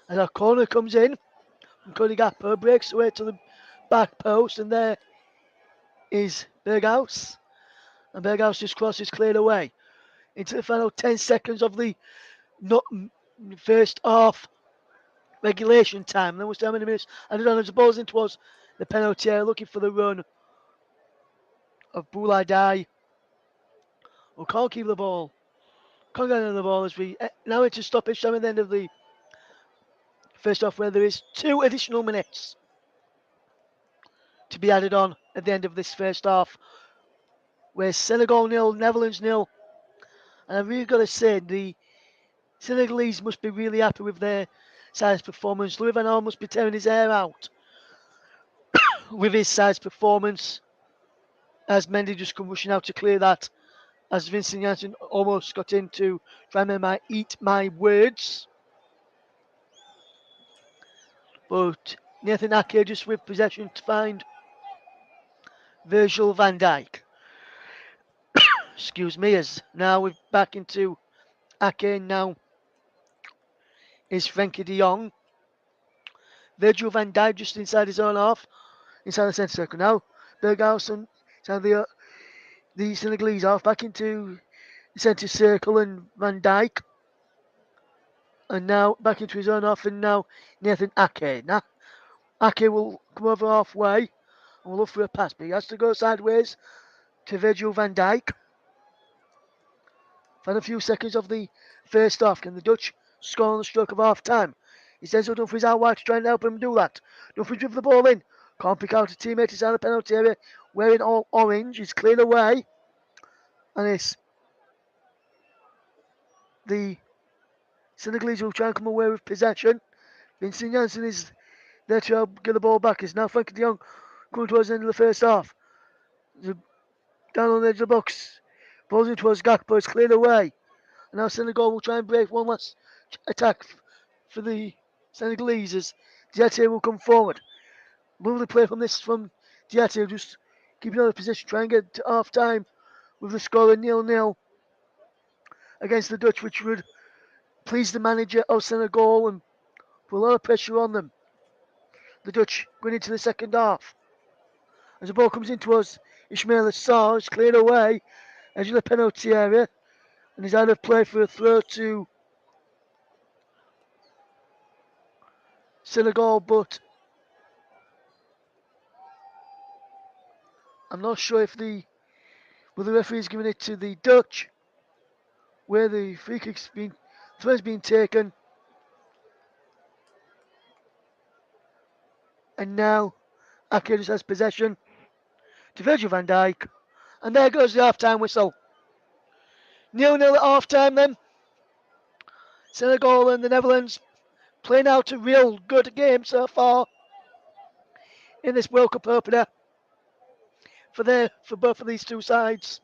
As our corner comes in, and Cody Gakpo breaks away to the back post, and there is Berghaus. And Berghaus just crosses cleared away into the final 10 seconds of the first half regulation time. Then we'll see how many minutes. And then as the ball's in towards the penalty area, looking for the run of Boulaye, who can't keep the ball. Can't get into the ball as we now into stoppage time at the end of the first half, where there is 2 additional minutes to be added on at the end of this first half, where Senegal 0, Netherlands 0. And I've really got to say, the Senegalese must be really happy with their side's performance. Louis Van Gaal must be tearing his hair out with his side's performance, as Mendy just come rushing out to clear that, as Vincent Janssen almost got in to try and eat my words. But Nathan Ake just with possession to find Virgil van Dijk. Excuse me, as now we're back into Ake. Now is Frenkie de Jong. Virgil van Dijk just inside his own half, inside the centre circle. Now Berghuisen inside the Senegalese half, back into the centre circle, and Van Dijk. And now back into his own half, and now Nathan Ake. Now Ake will come over halfway and will look for a pass, but he has to go sideways to Virgil van Dijk. For a few seconds of the first half, can the Dutch score on the stroke of half time? It's Denzel Dumfries out wide to try and help him do that. Dumfries with the ball in. Can't pick out a teammate inside the penalty area. Wearing all orange. He's cleared away. And it's the Senegalese will try and come away with possession. Vincent Janssen is there to help get the ball back. It's now Frenkie de Jong coming towards the end of the first half. Down on the edge of the box. Balls in towards Gakpo, it's cleared away. And now Senegal will try and break one last attack for the Senegalese as Diaté will come forward. Lovely play from Diaté, just keeping on the position, trying to get to half time with the score of 0-0 against the Dutch, which would please the manager of Senegal and put a lot of pressure on them. The Dutch going into the second half. As the ball comes in towards Ismail Assar, it's cleared away, edge of the penalty area, and he's out of play for a throw to Senegal, but I'm not sure if the referee is giving it to the Dutch, where the free kick's been throw's been taken, and now Ake just has possession to Virgil van Dijk, and there goes the half-time whistle. 0-0 at half-time then. Senegal and the Netherlands playing out a real good game so far in this World Cup opener for both of these two sides.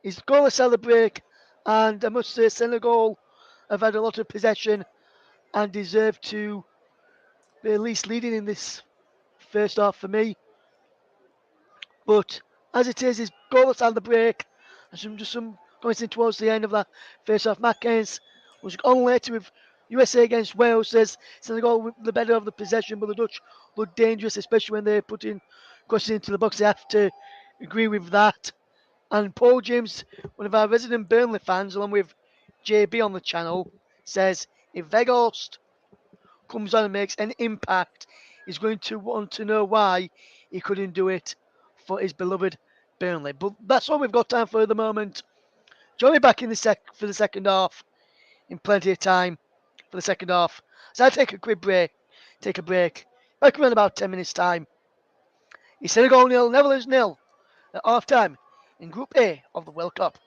He's going to celebrate, and I must say Senegal have had a lot of possession and deserve to be at least leading in this first half for me. But as it is, he's goalless on the break, and some going in towards the end of that first half. Matt Keynes was on later with USA against Wales, says Senegal with the better of the possession, but the Dutch look dangerous, especially when they're putting crosses into the box. They have to agree with that. And Paul James, one of our resident Burnley fans, along with JB on the channel, says if Veghorst comes on and makes an impact, he's going to want to know why he couldn't do it for his beloved Burnley. But that's all we've got time for at the moment. Join me back in for the second half in plenty of time for the second half. So I'll take a quick break. Back around about 10 minutes time. It's Senegal 0, Netherlands 0 at half time in Group A of the World Cup.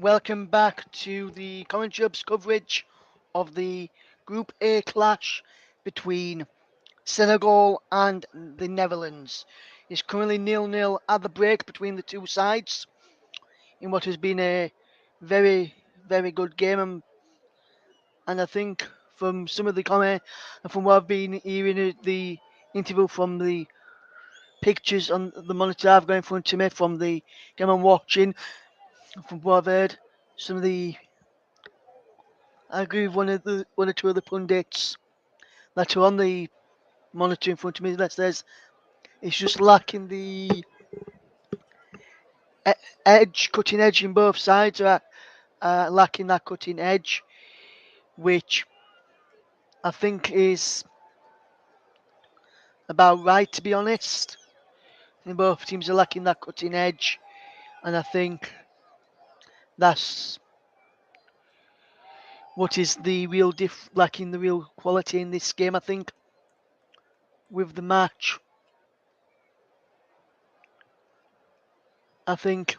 Welcome back to the Commentary Hub's coverage of the Group A clash between Senegal and the Netherlands. It's currently 0-0 at the break between the two sides in what has been a very, very good game. And I think from some of the comment and from what I've been hearing the interview from the pictures on the monitor I've got in front of me from the game I'm watching, from what I've heard, some of the I agree with one or two of the pundits that are on the monitor in front of me that says it's just lacking the cutting edge in both sides, lacking that cutting edge, which I think is about right, to be honest. I think both teams are lacking that cutting edge, and I think that's what is the real lacking the real quality in this game. I think with the match, I think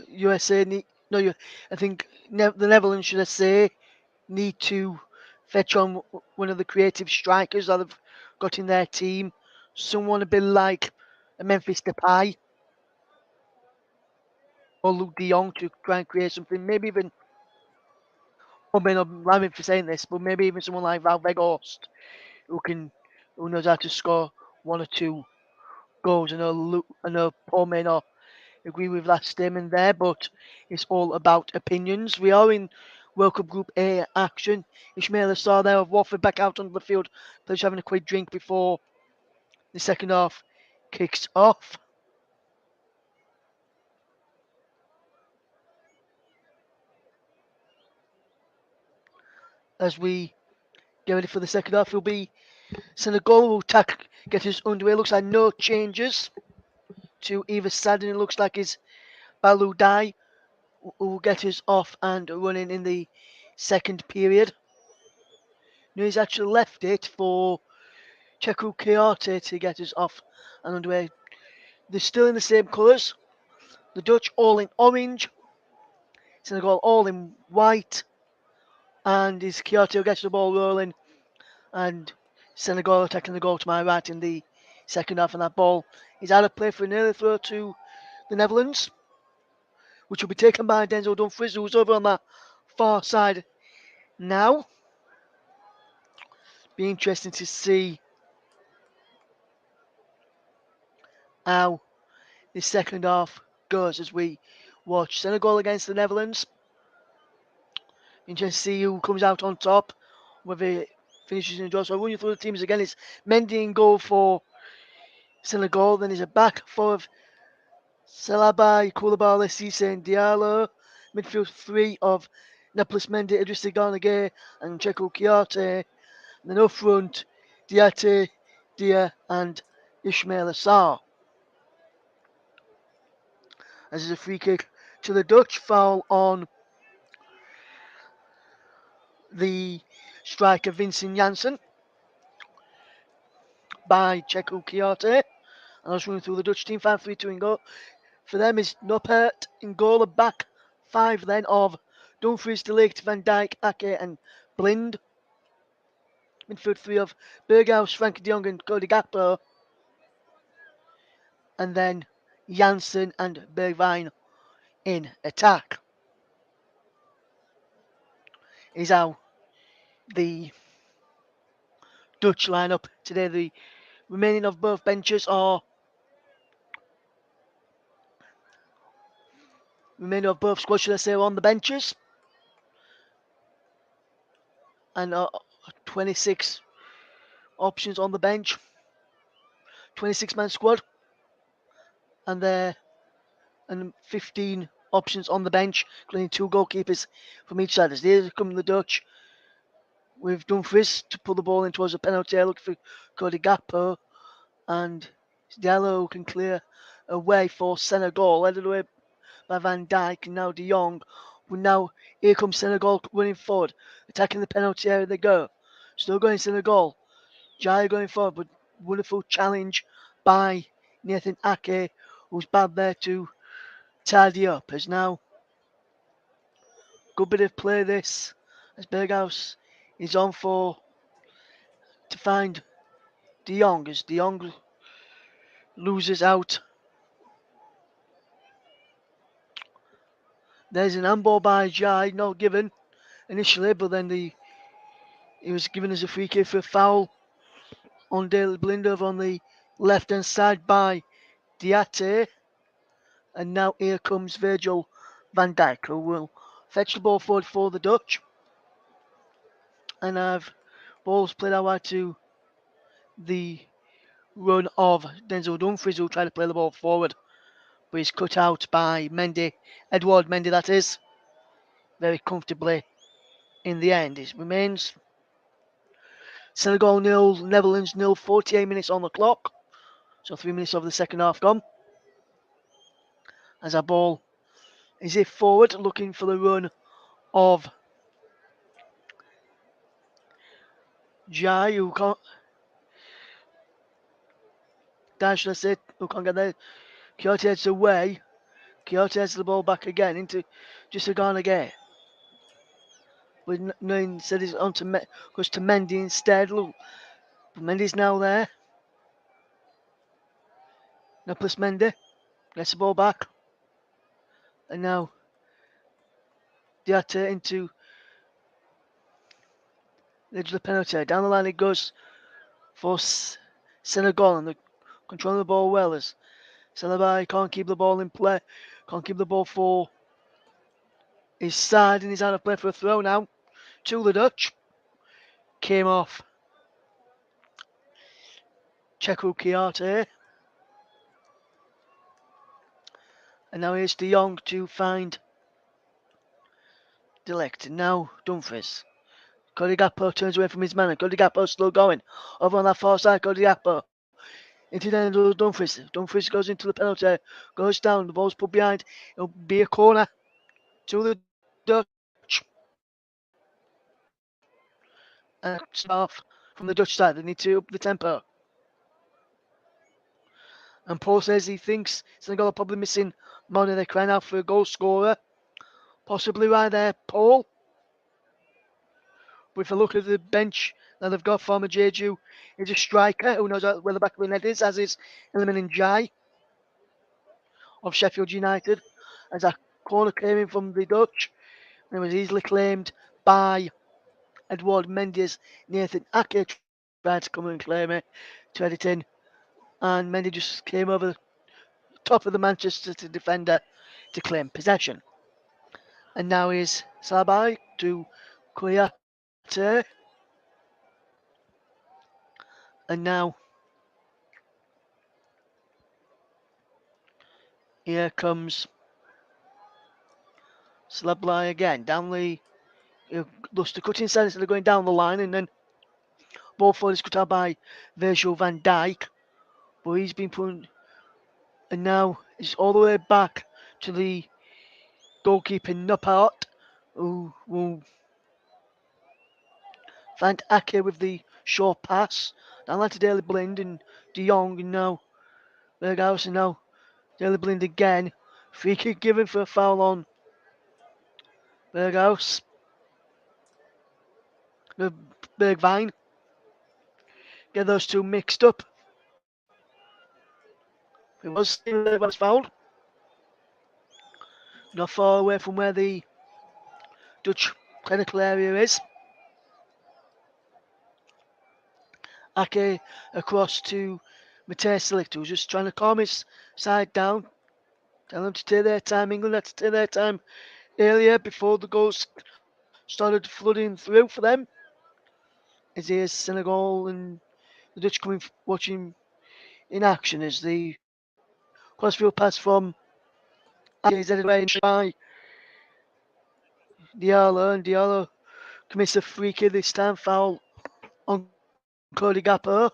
USA no, I think the Netherlands, should I say, need to fetch on one of the creative strikers that have got in their team. Someone a bit like a Memphis Depay or Luke De Jong to try and create something. Maybe even, or may not allow me for saying this, but maybe even someone like Val Veghorst who knows how to score one or two goals. I know Paul may not agree with that statement there, but it's all about opinions. We are in World Cup Group A action. Ismail Assar there of Watford back out onto the field, just having a quick drink before the second half kicks off. As we get ready for the second half, it'll be Senegal will get us underway. Looks like no changes to either side, and it looks like it's Balou Dai who will get us off and running in the second period. No, he's actually left it for Cheku Kayate to get us off and underway. They're still in the same colours. The Dutch all in orange, Senegal all in white, and is Kayate who gets the ball rolling, and Senegal attacking the goal to my right in the second half, and that ball is out of play for an early throw to the Netherlands, which will be taken by Denzel Dumfries, who's over on that far side now. Be interesting to see how the second half goes as we watch Senegal against the Netherlands. Interesting to see who comes out on top, whether it finishes in a draw. So I'll run you through the teams again. It's Mendy in goal for Senegal. Then there's a back four of Salaba, Koulibaly, Cisse and Diallo. Midfield three of Neplis Mendy, Idrissa Gana Gueye and Checo Kouyaté. And then up front, Diaté, Dia and Ismail Assar. As is a free kick to the Dutch, foul on the striker Vincent Janssen by Checo Kouyaté. And I was running through the Dutch team, 5-3-2 in goal. For them is Noppert in goal. A back five then of Dumfries, De Ligt, Van Dijk, Ake and Blind. Midfield three of Berghaus, Frankie de Jong and Cody Gakpo. And then Janssen and Bergwijn in attack. Is how the Dutch lineup today. The remaining of both benches are remaining of both squads, should I say, are on the benches. And 26 options on the bench. 26-man squad. And 15 options on the bench, including two goalkeepers from each side. As here come the Dutch with Dumfries to pull the ball in towards the penalty area, looking for Cody Gakpo, and Diallo who can clear away for Senegal, headed away by Van Dijk and now De Jong. But now here comes Senegal running forward, attacking the penalty area they go. Still going Senegal. Jai going forward, but wonderful challenge by Nathan Ake, who's bad there to tidy up. As now, good bit of play this, as Berghaus is on for to find De Jong, as De Jong loses out. There's an handball by Jai, not given initially, but then he was given as a free kick for a foul on Daley Blind over on the left hand side by Diatte. And now here comes Virgil van Dijk, who will fetch the ball forward for the Dutch. And I've balls played out wide to the run of Denzel Dumfries, who tried to play the ball forward, but he's cut out by Mendy, Edouard Mendy that is, very comfortably in the end. It remains Senegal 0, Netherlands 0, 48 minutes on the clock. So 3 minutes of the second half gone. As our ball is hit forward, looking for the run of Jai, who can't dash, that's it, who can't get there. Kyoto heads away. Kyoto heads the ball back again into just a Ghana gate. But no, instead it's on to goes to Mendy instead. Look, Mendy's now there. Now plus Mendy gets the ball back. And now Diatta into the edge of the penalty. Down the line it goes for Senegal, and they're controlling the ball well as Salabai can't keep the ball in play. Can't keep the ball for his side, and he's out of play for a throw now to the Dutch. Came off Checo Kiarte. And now here's De Jong to find Delect. And now Dumfries. Cody Gakpo turns away from his man. Cody Gakpo still going. Over on that far side, Cody Gakpo. Into the end of Dumfries. Dumfries goes into the penalty. Goes down. The ball's put behind. It'll be a corner to the Dutch. And off from the Dutch side. They need to up the tempo. And Paul says he thinks Senegal are probably missing money. They're crying out for a goal scorer. Possibly right there, Paul. But if I look at the bench that they've got, former Jeju is a striker who knows where the back of the net is, as is Iliman Njai of Sheffield United. As a corner came in from the Dutch, and it was easily claimed by Edouard Mendy's Nathan Ake tried to come and claim it to head it in, and Mendy just came over the top of the Manchester defender to claim possession. And now is Sabai to Kouyaté. And now here comes Slably again. Down the looks to cut inside instead of going down the line, and then ball forward is cut out by Virgil van Dijk. But he's been put, and now it's all the way back to the goalkeeper Noppert, who will find Ake with the short pass. Down line to Daley Blind and De Jong, and now Berghaus, and now Daley Blind again. Free kick given for a foul on Berghaus. Bergvine. Get those two mixed up. It was fouled. Not far away from where the Dutch clinical area is. Ake across to Matej Selic, who's just trying to calm his side down. Tell them to take their time. England had to take their time earlier before the goals started flooding through for them. As here's Senegal and the Dutch coming watching in action as the crossfield pass from Ake is headed away by Diallo, and Diallo commits a free kick this time, foul on Cody Gakpo.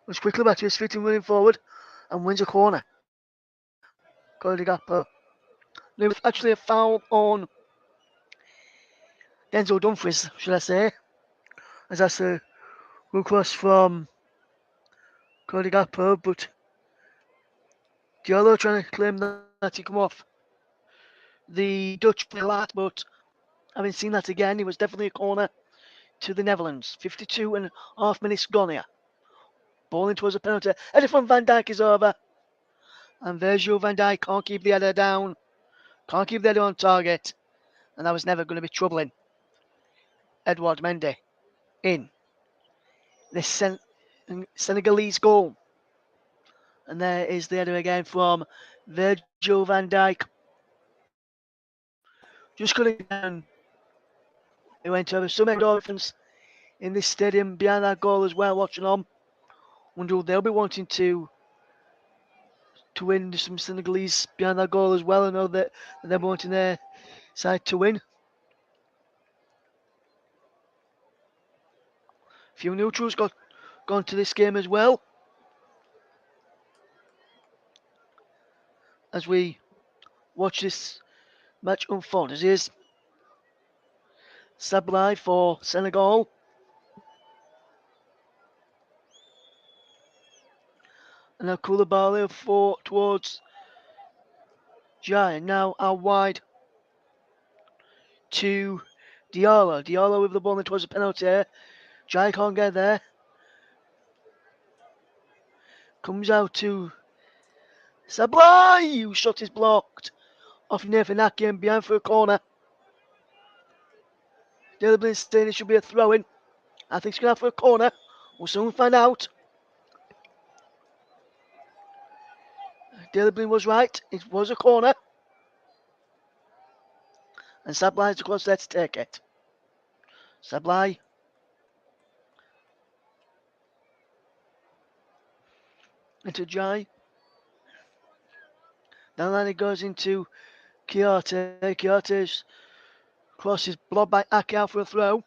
Was quickly back to his feet and running forward and wins a corner. Cody Gakpo. There was actually a foul on Denzel Dumfries, should I say, as that's a good cross from Cody Gakpo, but Diallo trying to claim that he come off the Dutch play last, but having seen that again, it was definitely a corner to the Netherlands. 52 and a half minutes gone here. Ball in towards a penalty. Header from Van Dijk is over. And Virgil van Dijk can't keep the header down. Can't keep the header on target. And that was never going to be troubling Edouard Mendy in the Senegalese goal. And there is the header again from Virgil van Dijk. Just couldn't get down. It went over some endorphins in this stadium behind that goal as well, watching on. Wonder they'll be wanting to win some Senegalese behind that goal as well. I know that they're wanting their side to win. A few neutrals gone to this game as well. As we watch this match unfold, as is Sablai for Senegal. And now Koulibaly for towards Jai. Now out wide to Diallo. Diallo with the ball and towards the penalty. Jai can't get there. Comes out to Sablai, whose shot is blocked off Nathan Ake and behind for a corner. Daley Blind saying it should be a throw-in. I think it's going to have for a corner. We'll soon find out. Daley Blind was right. It was a corner. And Sablai is close there to take it. Sablai. Into Jai. Down the line it goes into Chiarte. Chiarte's cross is blocked by Ake out for a throw.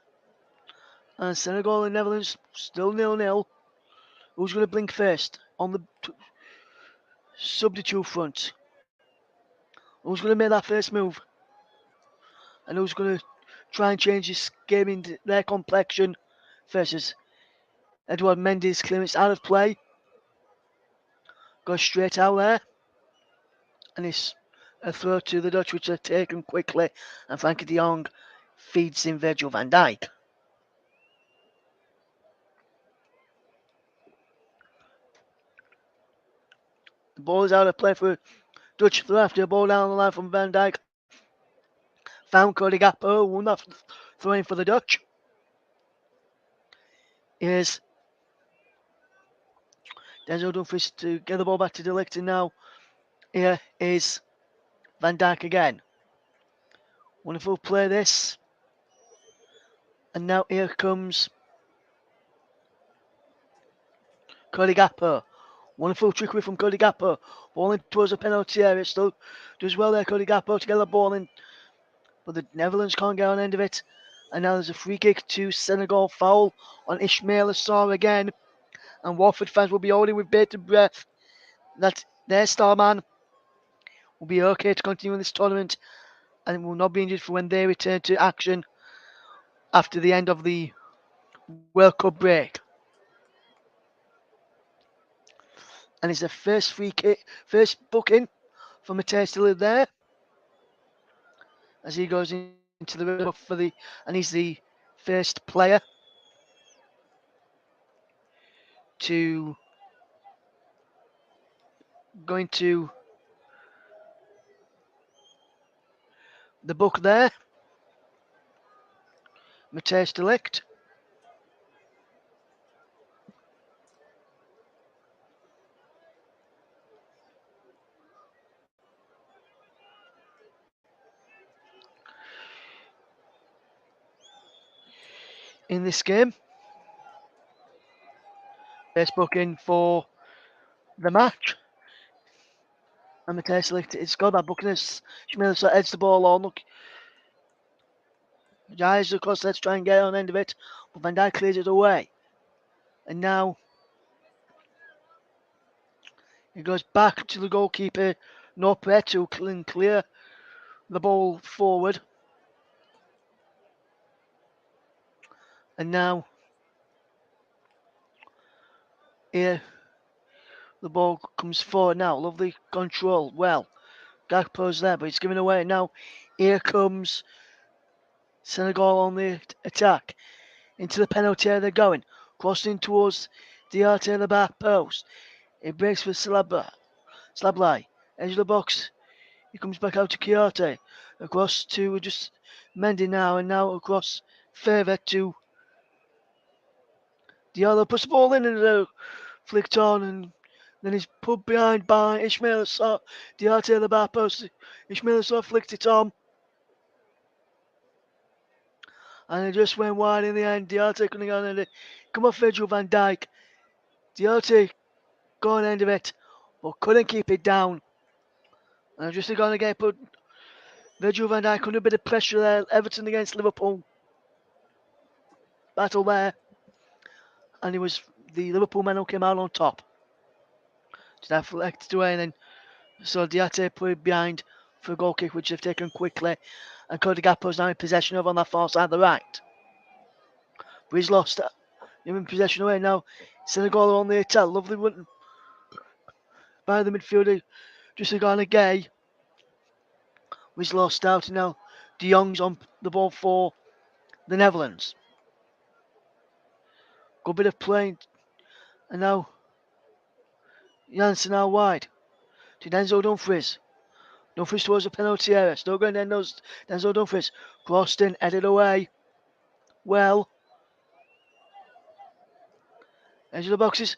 And Senegal and Netherlands still 0-0. Who's going to blink first on the substitute front? Who's going to make that first move? And who's going to try and change this game into their complexion versus Edouard Mendy's clearance out of play. Goes straight out there. And it's a throw to the Dutch, which are taken quickly. And Frankie de Jong feeds in Virgil van Dijk. The ball is out of play for Dutch throw after a ball down the line from Van Dijk. Found Cody Gakpo, won that throw in for the Dutch. Here's Denzel Dumfries to get the ball back to De Ligt, and now here is Van Dijk again. Wonderful play this. And now here comes Cody Gakpo. Wonderful trickery from Cody Gakpo. Ball in towards the penalty area. Still does well there, Cody Gakpo, to get the ball in. But the Netherlands can't get on end of it. And now there's a free kick to Senegal. Foul on Ismail Assar again. And Watford fans will be holding with bated breath that their star man will be okay to continue in this tournament and will not be injured for when they return to action after the end of the World Cup break. And it's the first free kick, first booking for Matthijs de Ligt there, as he goes into the room for the, and he's the first player to go into the book there. Matthijs de Ligt. In this game, first booking for the match. And Matthijs de Ligt has got that booking as Schmeiler heads the ball on. Look, Giants, of course, let's try and get on end of it. But Van Dijk clears it away. And now it goes back to the goalkeeper, Nopre, to clear the ball forward. And now here The ball comes forward now. Lovely control. Well, Gakpo's there, but he's giving away now. Here comes Senegal on the attack. Into the penalty area they're going. Crossing towards the art of the back post. It breaks for Slablai. Edge of the box. He comes back out to Kiote. Across to just Mendy now, and now across further to Diallo. Puts the ball in and flicked on, and then he's put behind by Ishmael Assar. Diarte at the back post. Ishmael Assar flicked it on. And it just went wide in the end. Diarte couldn't go on it. Come off Virgil van Dijk. Diarte got an end of it, but couldn't keep it down. And just going to get put Virgil van Dijk under a bit of pressure there. Everton against Liverpool. Battle there. And it was the Liverpool men who came out on top. Just deflected away, and then so Diarte put it behind for a goal kick, which they've taken quickly. And Cody Gakpo's now in possession of on that far side of the right. But he's lost it. He's in possession away now. Senegal on the attack. Lovely one by the midfielder. Just gone Gay. He's lost out, and now De Jong's on the ball for the Netherlands. Good bit of play. And now Janssen now wide to Denzel Dumfries. Dumfries towards the penalty area. Still going down those Denzel Dumfries. Crossed in, headed away. Well. Edge of the boxes.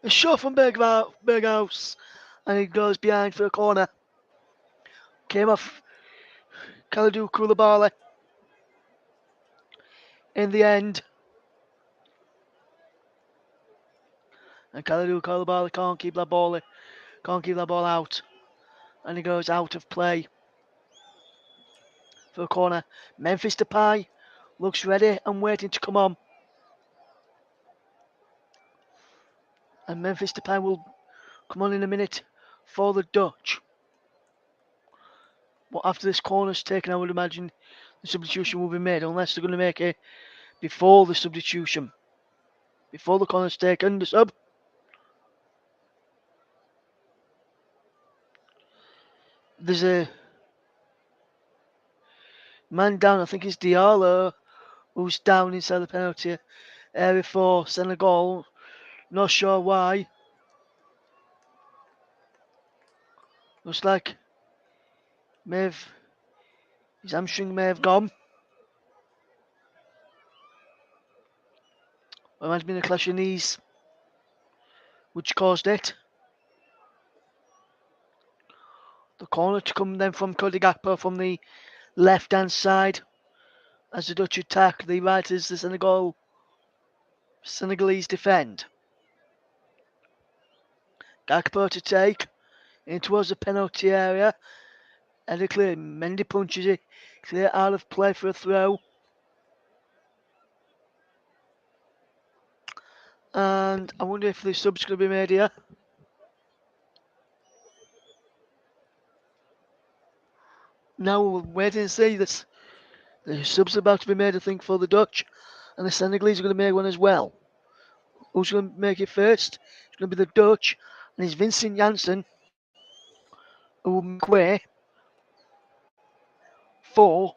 A shot from Berghaus. And he goes behind for a corner. Came off Kalidou Koulibaly. In the end. And Kalidou Koulibaly can't keep that ball out. And he goes out of play for a corner. Memphis Depay looks ready and waiting to come on. And Memphis Depay will come on in a minute for the Dutch. But after this corner's taken, I would imagine the substitution will be made, unless they're going to make it before the substitution. Before the corner's taken, the sub. There's a man down, I think it's Diallo, who's down inside the penalty area for Senegal. Not sure why. Looks like his hamstring may have gone. It might have been a clash of knees which caused it. The corner to come then from Cody Gakpo from the left hand side as the Dutch attack. The right as the Senegalese defend. Gakpo to take in towards the penalty area. And clear. Mendy punches it. Clear out of play for a throw. And I wonder if the sub's going to be made here. Now we'll wait and see this. The sub's about to be made, I think, for the Dutch. And the Senegalese are going to make one as well. Who's going to make it first? It's going to be the Dutch. And it's Vincent Janssen who will make way for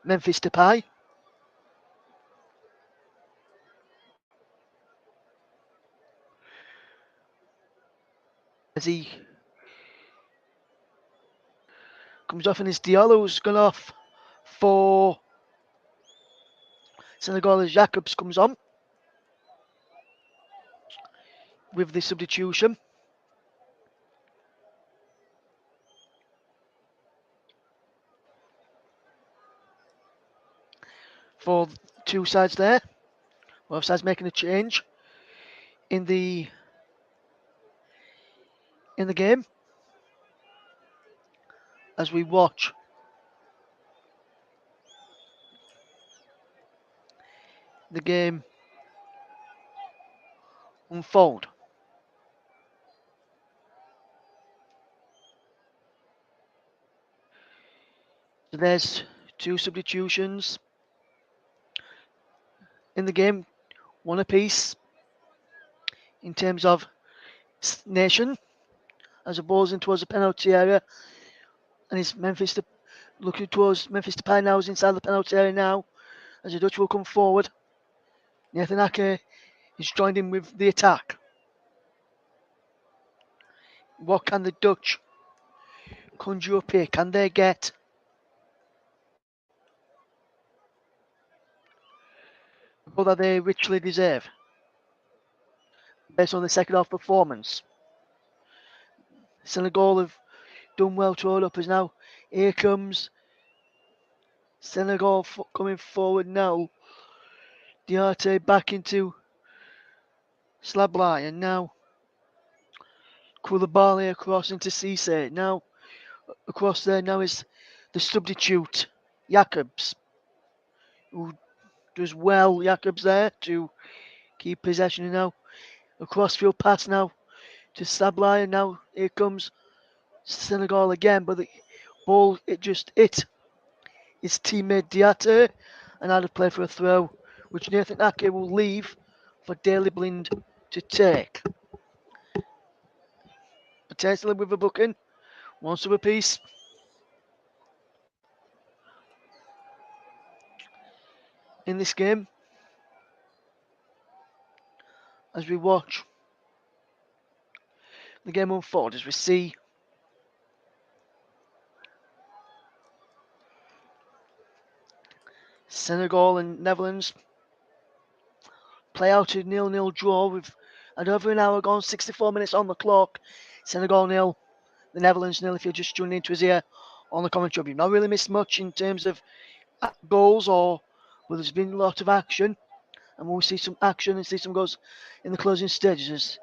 Memphis Depay. As he comes off, and his Diallo's gone off for Senegal as Jacobs comes on with the substitution. For two sides there. Both sides making a change in the game as we watch the game unfold. So there's 2 substitutions in the game, 1 apiece in terms of nation, as the ball's in towards the penalty area, and it's looking towards Memphis Depay now is inside the penalty area now, as the Dutch will come forward. Nathan Ake is joined in with the attack. What can the Dutch conjure up here? Can they get the goal that they richly deserve based on the second half performance? Senegal have done well to hold up as now. Here comes Senegal coming forward now. Diarte back into Slably, and now Koulibaly across into Cisse. Now across there now is the substitute Jacobs, who does well. Jacobs there to keep possession now. A crossfield pass now to Slably, and now here comes Senegal again, but the ball it just hit his teammate Diarte, and had to play for a throw, which Nathan Ake will leave for Daley Blind to take. Potentially with a booking, 1 sub apiece. In this game, as we watch the game unfold, as we see Senegal and Netherlands play out a 0-0 draw with over an hour gone, 64 minutes on the clock. Senegal 0, the Netherlands 0. If you're just tuning into us here on the commentary, you've not really missed much in terms of goals, but there's been a lot of action, and we'll see some action and see some goals in the closing stages as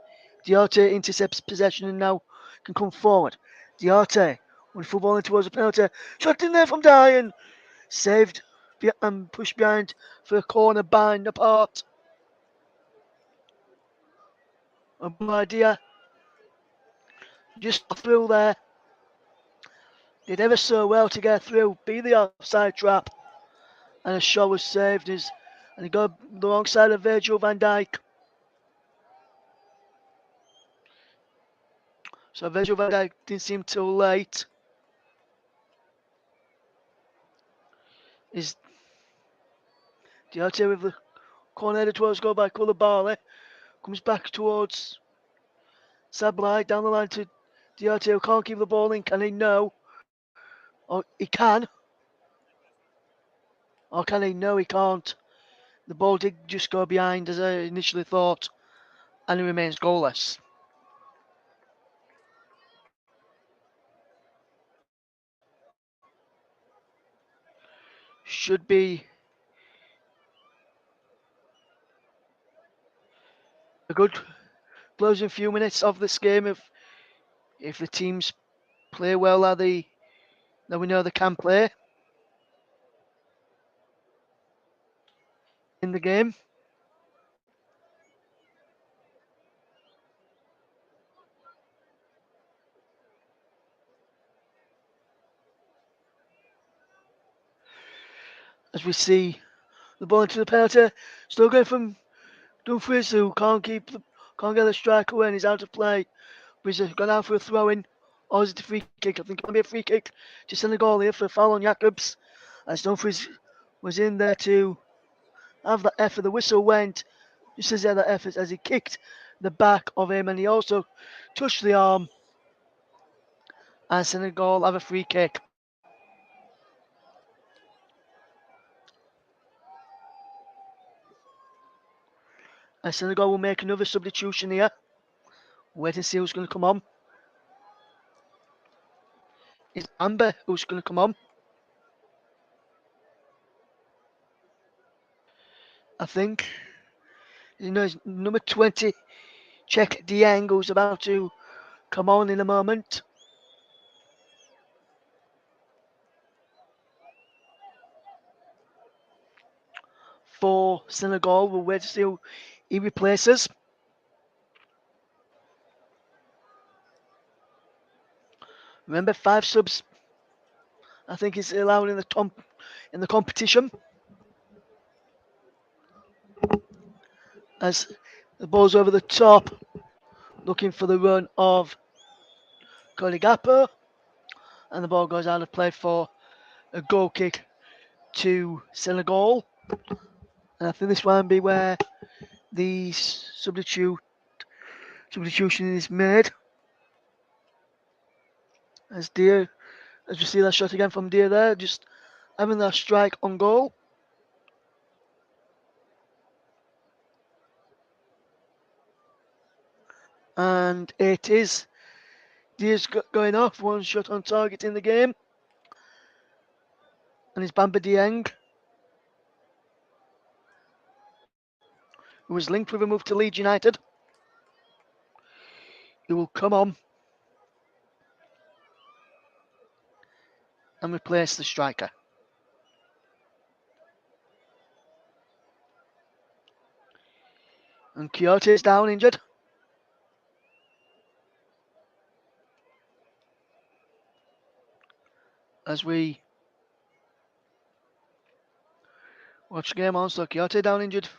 Diarte intercepts possession and now can come forward. Diarte, when footballing towards the penalty, shot in there from Dyan, saved and pushed behind for a corner by apart. A good idea, just through there. Did ever so well to get through, beat the offside trap, and a shot was saved. And he got the wrong side of Virgil van Dijk. So Virgil van Dijk didn't seem too late. Is Diarte with the corner headed towards goal by Koulibaly. Comes back towards Sablai, down the line to Diarte, who can't keep the ball in. Can he? No. Or he can. Or can he? No, he can't. The ball did just go behind as I initially thought, and he remains goalless. Should be a good closing few minutes of this game if the teams play well that we know they can play in the game. As we see the ball into the penalty, still going from Dumfries, who can't get the strike away and he's out of play. But he's gone out for a throw in. Or is it a free kick? I think it might be a free kick to Senegal here for a foul on Jacobs. As Dumfries was in there to have that effort. The whistle went just as he had that effort as he kicked the back of him, and he also touched the arm. And Senegal have a free kick. And Senegal will make another substitution here. Wait and see who's going to come on. It's Amber who's going to come on. I think. Number 20, Check Dieng, who's about to come on in a moment. For Senegal, we'll wait to see who he replaces. Remember, 5 subs I think it's allowed in the competition. As the ball's over the top, looking for the run of Cody Gapper, and the ball goes out of play for a goal kick to Senegal. And I think this will be where the substitution is made. As we see that shot again from Deer there, just having that strike on goal. And it is Deer's going off, one shot on target in the game. And it's Bamba Dieng, who was linked with a move to Leeds United, who will come on and replace the striker. And Kyoto is down injured. As we watch the game on, so Kyoto down injured.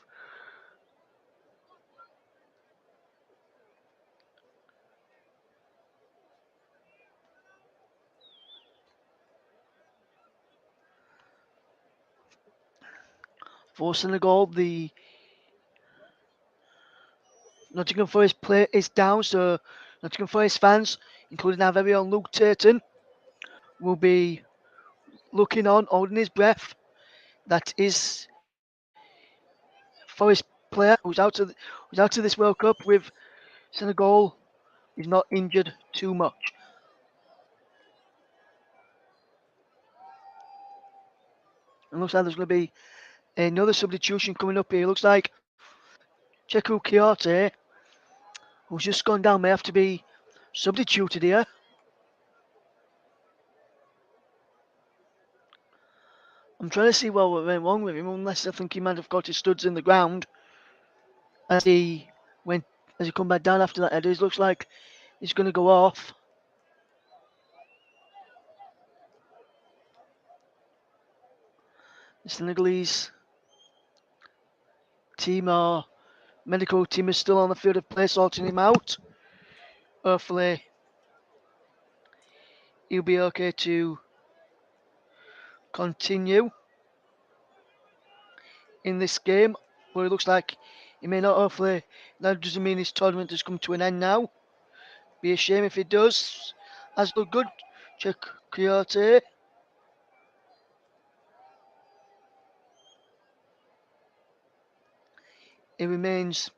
For Senegal, the Nottingham Forest play is down, so Nottingham Forest fans, including our very own Luke Turton, will be looking on, holding his breath. That is Forest player who's out of this World Cup with Senegal. He's not injured too much. And looks like there's going to be another substitution coming up here. Looks like Cheku Kyote, who's just gone down, may have to be substituted here. I'm trying to see what went wrong with him, unless I think he might have got his studs in the ground as he come back down after that header. It looks like he's going to go off. The Senegalese team or medical team is still on the field of play, sorting him out. Hopefully he'll be okay to continue in this game, but it looks like he may not. Hopefully that doesn't mean his tournament has come to an end now. Be a shame if it does. As looked good, check Kyoto. It remains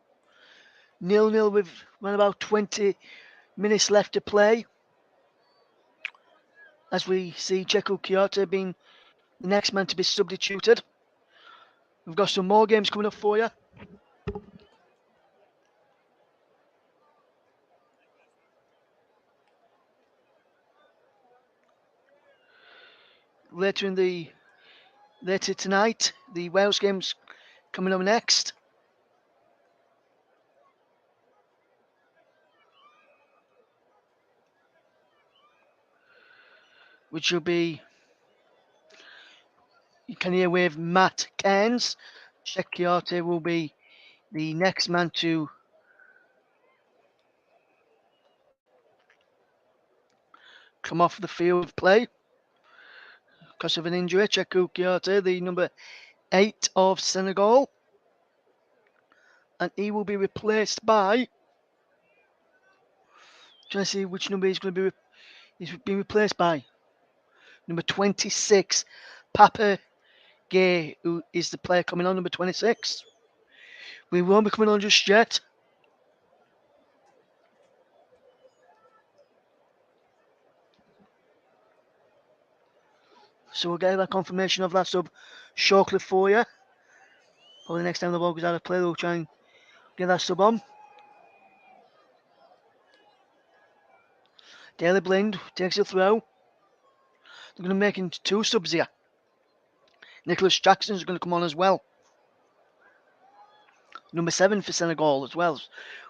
0-0 with around about 20 minutes left to play. As we see Cheku Kyoto being the next man to be substituted. We've got some more games coming up for you. Later tonight, the Wales game's coming up next. Which will be, you can hear with Matt Cairns. Check Kyoto will be the next man to come off the field of play because of an injury. Cheku Kyoto, the number 8 of Senegal. And he will be replaced by, trying to see which number he's going to be. He's being replaced by number 26, Papa Gay, who is the player coming on, number 26. We won't be coming on just yet. So we'll get that confirmation of that sub shortly for you. Probably next time the ball goes out of play, we'll try and get that sub on. Daily Blind takes a throw. They're going to make 2 subs here. Nicholas Jackson's going to come on as well. Number 7 for Senegal as well.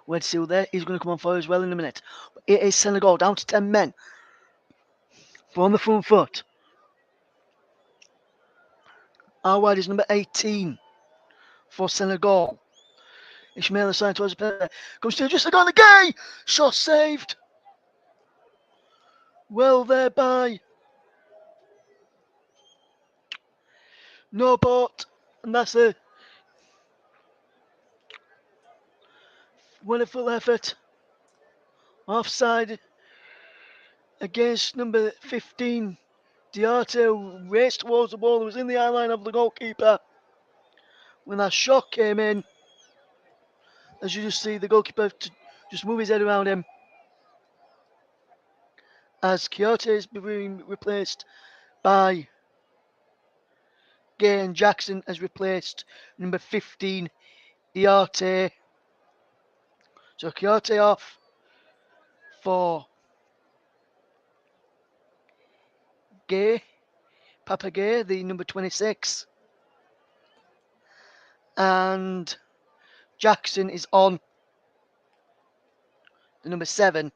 Where's Seal there? He's going to come on for as well in a minute. But it is Senegal down to 10 men. 4 on the front foot. Out wide is number 18 for Senegal. Ishmael assigned towards the penalty. Comes to just on the gay. Shot saved. Well there by no port. And that's a wonderful effort. Offside against number 15. Diarte raced towards the ball. It was in the eye line of the goalkeeper. When that shot came in, as you just see the goalkeeper just move his head around him. As Kyoto is being replaced by Gay, and Jackson has replaced number 15, Diarte. So Kyoto off for Gay, Papa Gay, the number 26. And Jackson is on, the number 7.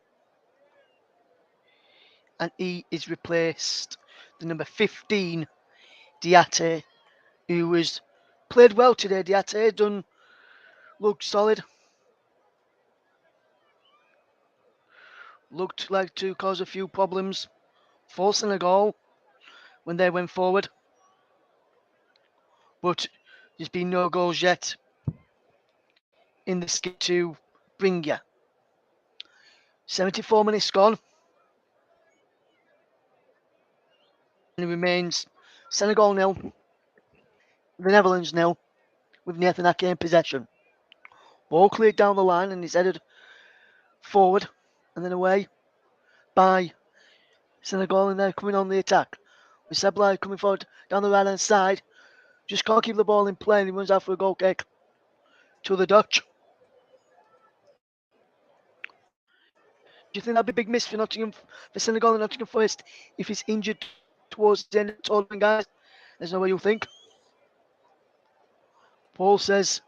And he is replaced, the number 15, Diate, who was played well today. Diate looked solid. Looked like to cause a few problems for Senegal when they went forward. But there's been no goals yet in this game to bring you. 74 minutes gone. And it remains Senegal 0, the Netherlands 0, with Nathan Ake in possession. Ball cleared down the line and is headed forward and then away by Senegal, and they're coming on the attack. With Seblai coming forward down the right hand side. Just can't keep the ball in play and he runs out for a goal kick to the Dutch. Do you think that'd be a big miss for Senegal and Nottingham Forest if he's injured towards the end of the tournament, guys? There's no way you'll think. Paul says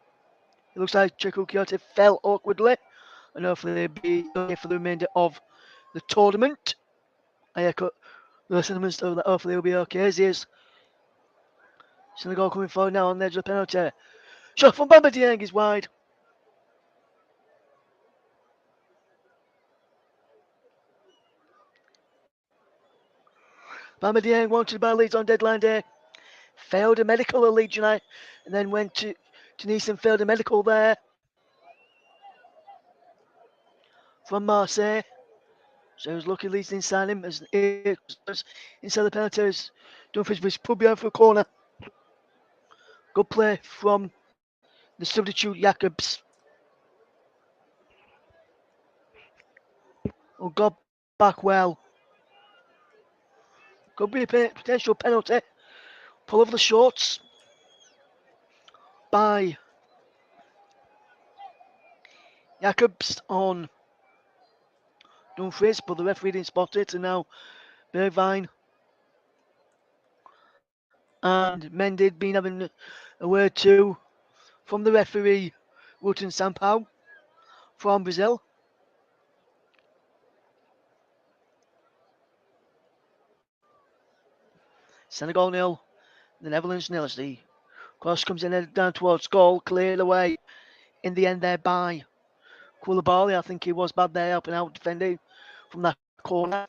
it looks like Cheku Kyoto fell awkwardly, and hopefully they'll be okay for the remainder of the tournament. I echo the sentiments that hopefully they'll be okay. As he is Senegal coming forward now on the edge of the penalty. Shot from Bamba Dieng is wide. Bamba Dieng wanted by Leeds on deadline day. Failed a medical at Leeds United and then went to Nice and failed a medical there from Marseille. So he was lucky Leeds didn't sign him as inside the penalty as Dumfries was put behind for a corner. Good play from the substitute Jacobs. Oh, got back well. Could be a potential penalty. Pull over the shorts by Jacobs on Dumfries, but the referee didn't spot it, and now Bergwijn and Mendy been having a word too from the referee, Rutan Sampao from Brazil. Senegal 0, the Netherlands 0 as the cross comes in down towards goal, cleared away in the end there by Koulibaly. I think he was bad there, helping out defending from that corner.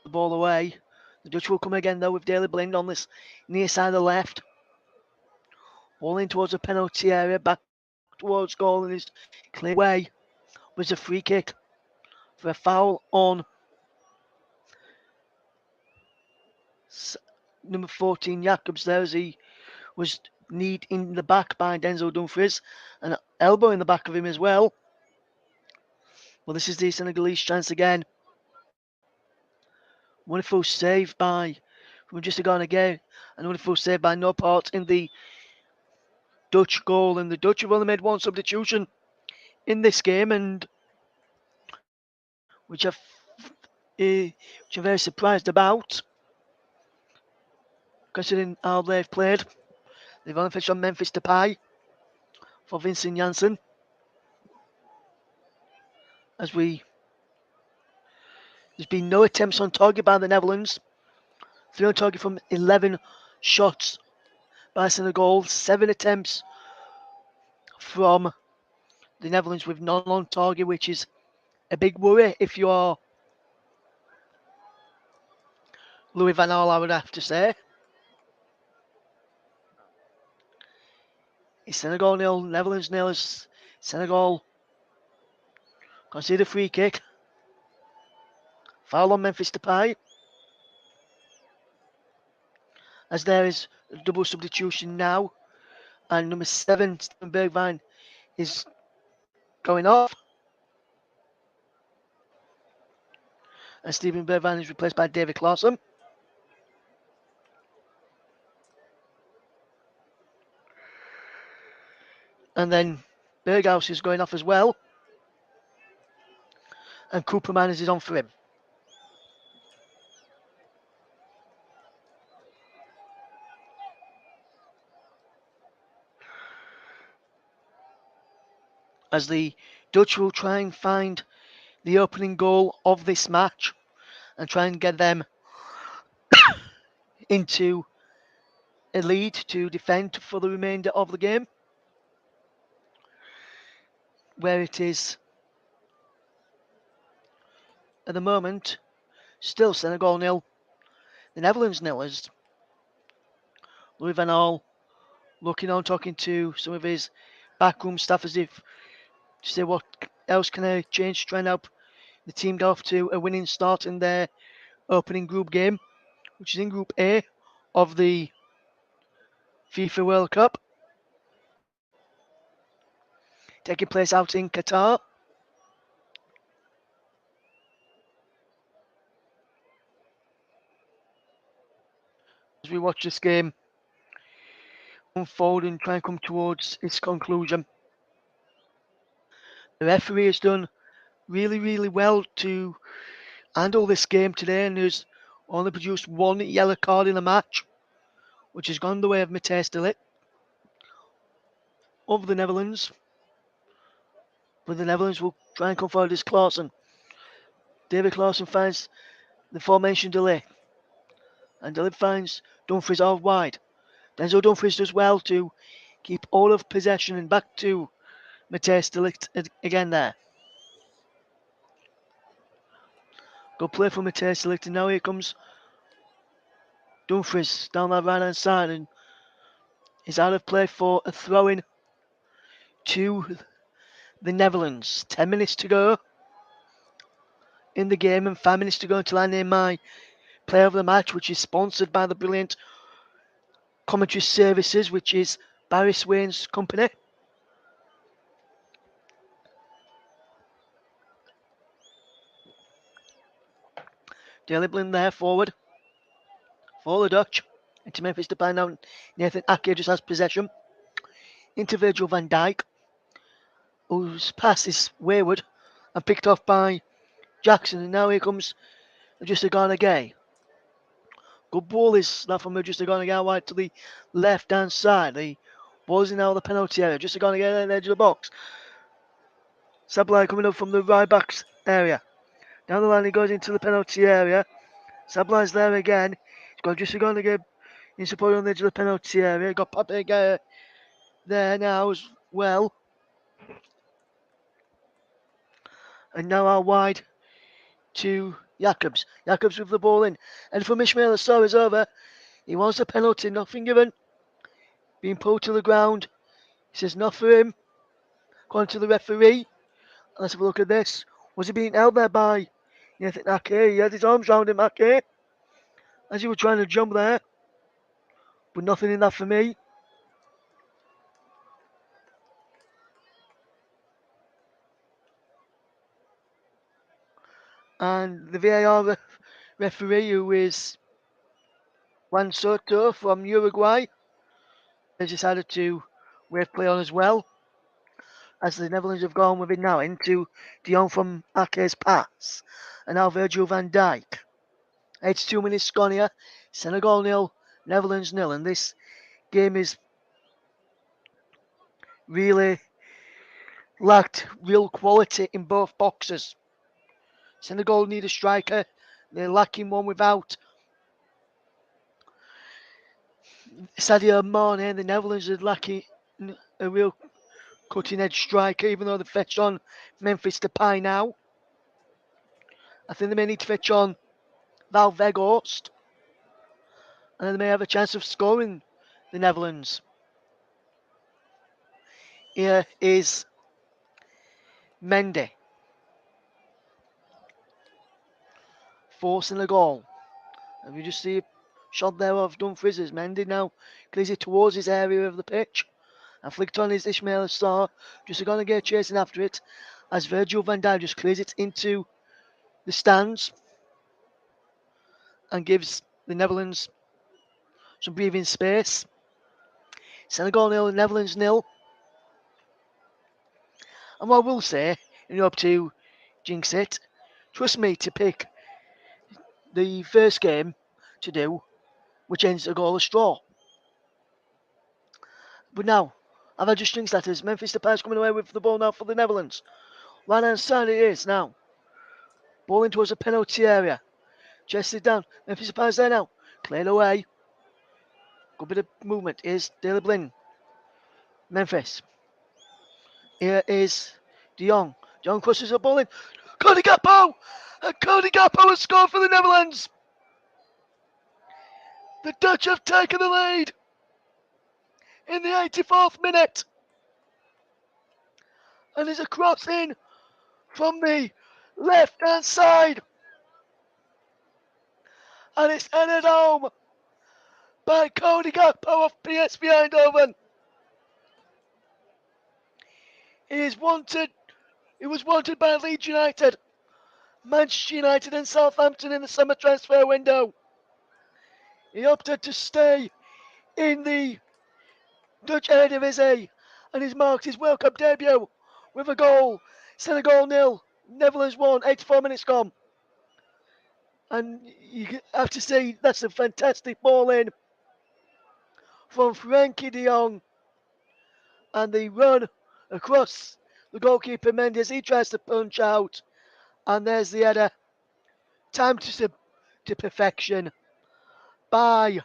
The ball away. The Dutch will come again though with Daley Blind on this near side of the left. Ball in towards the penalty area, back towards goal, and is cleared away. Was a free kick for a foul on number 14 Jacobs there, as he was kneed in the back by Denzel Dumfries, and an elbow in the back of him as well. Well, this is the Senegalese chance again. Wonderful save by from just a gone again, and wonderful save by Nopart in the Dutch goal, and the Dutch have only made one substitution in this game, and which I'm very surprised about, considering how they've played. They've only fetched on Memphis Depay for Vincent Janssen. There's been no attempts on target by the Netherlands. 3 on target from 11 shots by Senegal, 7 attempts from the Netherlands with none on target, which is a big worry if you are Louis van Gaal, I would have to say. It's Senegal 0, Netherlands 0 as Senegal concede a free kick. Foul on Memphis Depay. As there is a double substitution now. And number 7, Steven Bergwijn, is going off. And Steven Bergwijn is replaced by David Klaassen. And then Berghuis is going off as well. And Cooperman is on for him. As the Dutch will try and find the opening goal of this match and try and get them into a lead to defend for the remainder of the game, where it is at the moment still Senegal 0, the Netherlands 0, as Louis van Gaal looking on, talking to some of his backroom staff as if to say what else can I change to try and help the team get off to a winning start in their opening group game, which is in Group A of the FIFA World Cup, taking place out in Qatar. As we watch this game unfold and try and come towards its conclusion, the referee has done really, really well to handle this game today and has only produced one yellow card in the match, which has gone the way of Matthijs de Ligt of the Netherlands. But the Netherlands will try and come forward as Klaassen. David Klaassen finds the formation de Ligt. And de Ligt finds Dumfries out wide. Denzel Dumfries does well to keep all of possession and back to Matthijs de Ligt again there. Good play from Matthijs de Ligt, and now here comes Dumfries down that right hand side and is out of play for a throw in to the Netherlands. 10 minutes to go in the game and 5 minutes to go until I name my player of the match, which is sponsored by the brilliant commentary services, which is Barry Swain's company. Daley Blind there forward for the Dutch. Into Memphis Depay now. Nathan Ake just has possession. Into Virgil van Dijk, whose pass is wayward and picked off by Jackson. And now here comes Just Gay. Good ball is that from Just Gay wide to the left hand side. The ball is in now the penalty area. Just Gay at the edge of the box. Sablai coming up from the right back's area. Down the line he goes into the penalty area. Sablai's there again. He's got Just Gay in support on the edge of the penalty area. Got Pape Gueye there now as well. And now out wide to Jacobs. Jacobs with the ball in. And from Ismail Assar is over. He wants a penalty, nothing given. Being pulled to the ground. He says not for him. According to the referee. Let's have a look at this. Was he being held there by Nathan Ake? He had his arms round him, Ake, as he was trying to jump there. But nothing in that for me. And the VAR referee, who is Juan Soto from Uruguay, has decided to wave play on as well, as the Netherlands have gone with it now into De Jong from Ake's pass. And now Virgil van Dijk. 82 minutes gone here. Senegal 0, Netherlands 0. And this game is really lacked real quality in both boxes. Senegal need a striker. They're lacking one without Sadio Mane, the Netherlands are lacking a real cutting edge striker, even though they fetch on Memphis Depay now. I think they may need to fetch on Valvegost, and then they may have a chance of scoring the Netherlands. Here is Mendy forcing a goal. And we just see a shot there of Dumfries. Mendy now clears it towards his area of the pitch. And flicked on is Ismail Sarr. Just going to get chasing after it as Virgil van Dijk just clears it into the stands and gives the Netherlands some breathing space. Senegal 0, Netherlands 0. And what I will say, in hope to jinx it, trust me to pick the first game to do, which ends a goalless draw. But now, I've had just jinxed that as Memphis Depay coming away with the ball now for the Netherlands. Right hand side it is now. Ball in towards the penalty area. Chested down. Memphis Depay's there now. Cleared away. Good bit of movement. Here's Daley Blind. Memphis. Here is De Jong. De Jong crosses the ball in. Cody Gakpo! And Cody Gakpo has scored for the Netherlands. The Dutch have taken the lead in the 84th minute. And there's a cross in from the left hand side. And it's headed home by Cody Gakpo of PSV Eindhoven. He was wanted by Leeds United, Manchester United and Southampton in the summer transfer window. He opted to stay in the Dutch Eredivisie and he's marked his World Cup debut with a goal. Senegal 0, Netherlands 1, 84 minutes gone. And you have to say that's a fantastic ball in from Frankie de Jong. And the run across the goalkeeper Mendes. He tries to punch out. And there's the header. Time to perfection by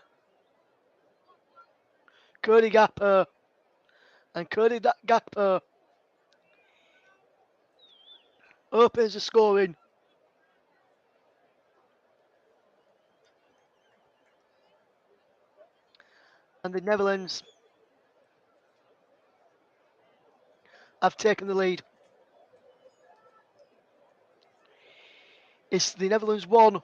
Cody Gakpo. And Cody Gakpo opens the scoring. And the Netherlands have taken the lead. It's the Netherlands 1,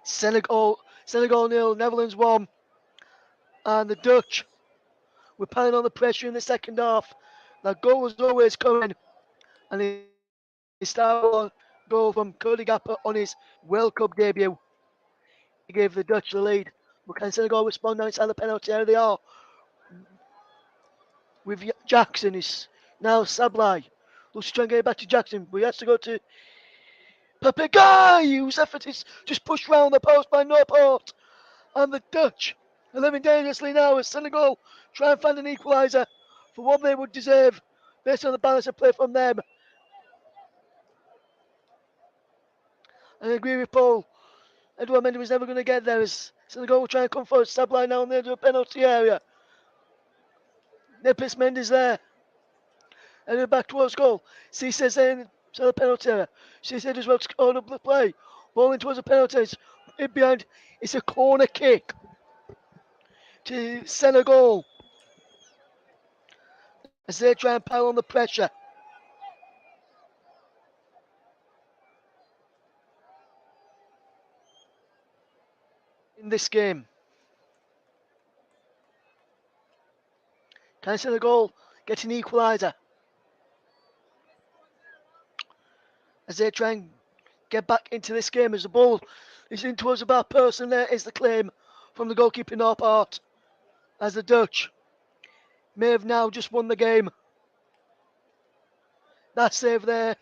Senegal 0, Netherlands 1. And the Dutch were piling on the pressure in the second half. That goal was always coming. And he started goal from Cody Gakpo on his World Cup debut. He gave the Dutch the lead. But can Senegal respond now inside the penalty area? They are. With Jackson is now Sablai. Looks to try and get it back to Jackson, but he has to go to Papegai, whose effort is just pushed round the post by Norport. And the Dutch are living dangerously now as Senegal try and find an equaliser for what they would deserve based on the balance of play from them. And I agree with Paul. Edouard Mendy was never going to get there as Senegal will try and come forward. Sablai now on the edge of the penalty area. Nepis Mendes there. And then back towards goal. Cissé's in the penalty area. Cissé as well to hold up the play. Ball in towards the penalty. It's in behind. It's a corner kick to Senegal as they try and pile on the pressure. In this game. Can Senegal get an equaliser? As they try and get back into this game as the ball is in towards the bar post and there is the claim from the goalkeeper Norport as the Dutch may have now just won the game. That save there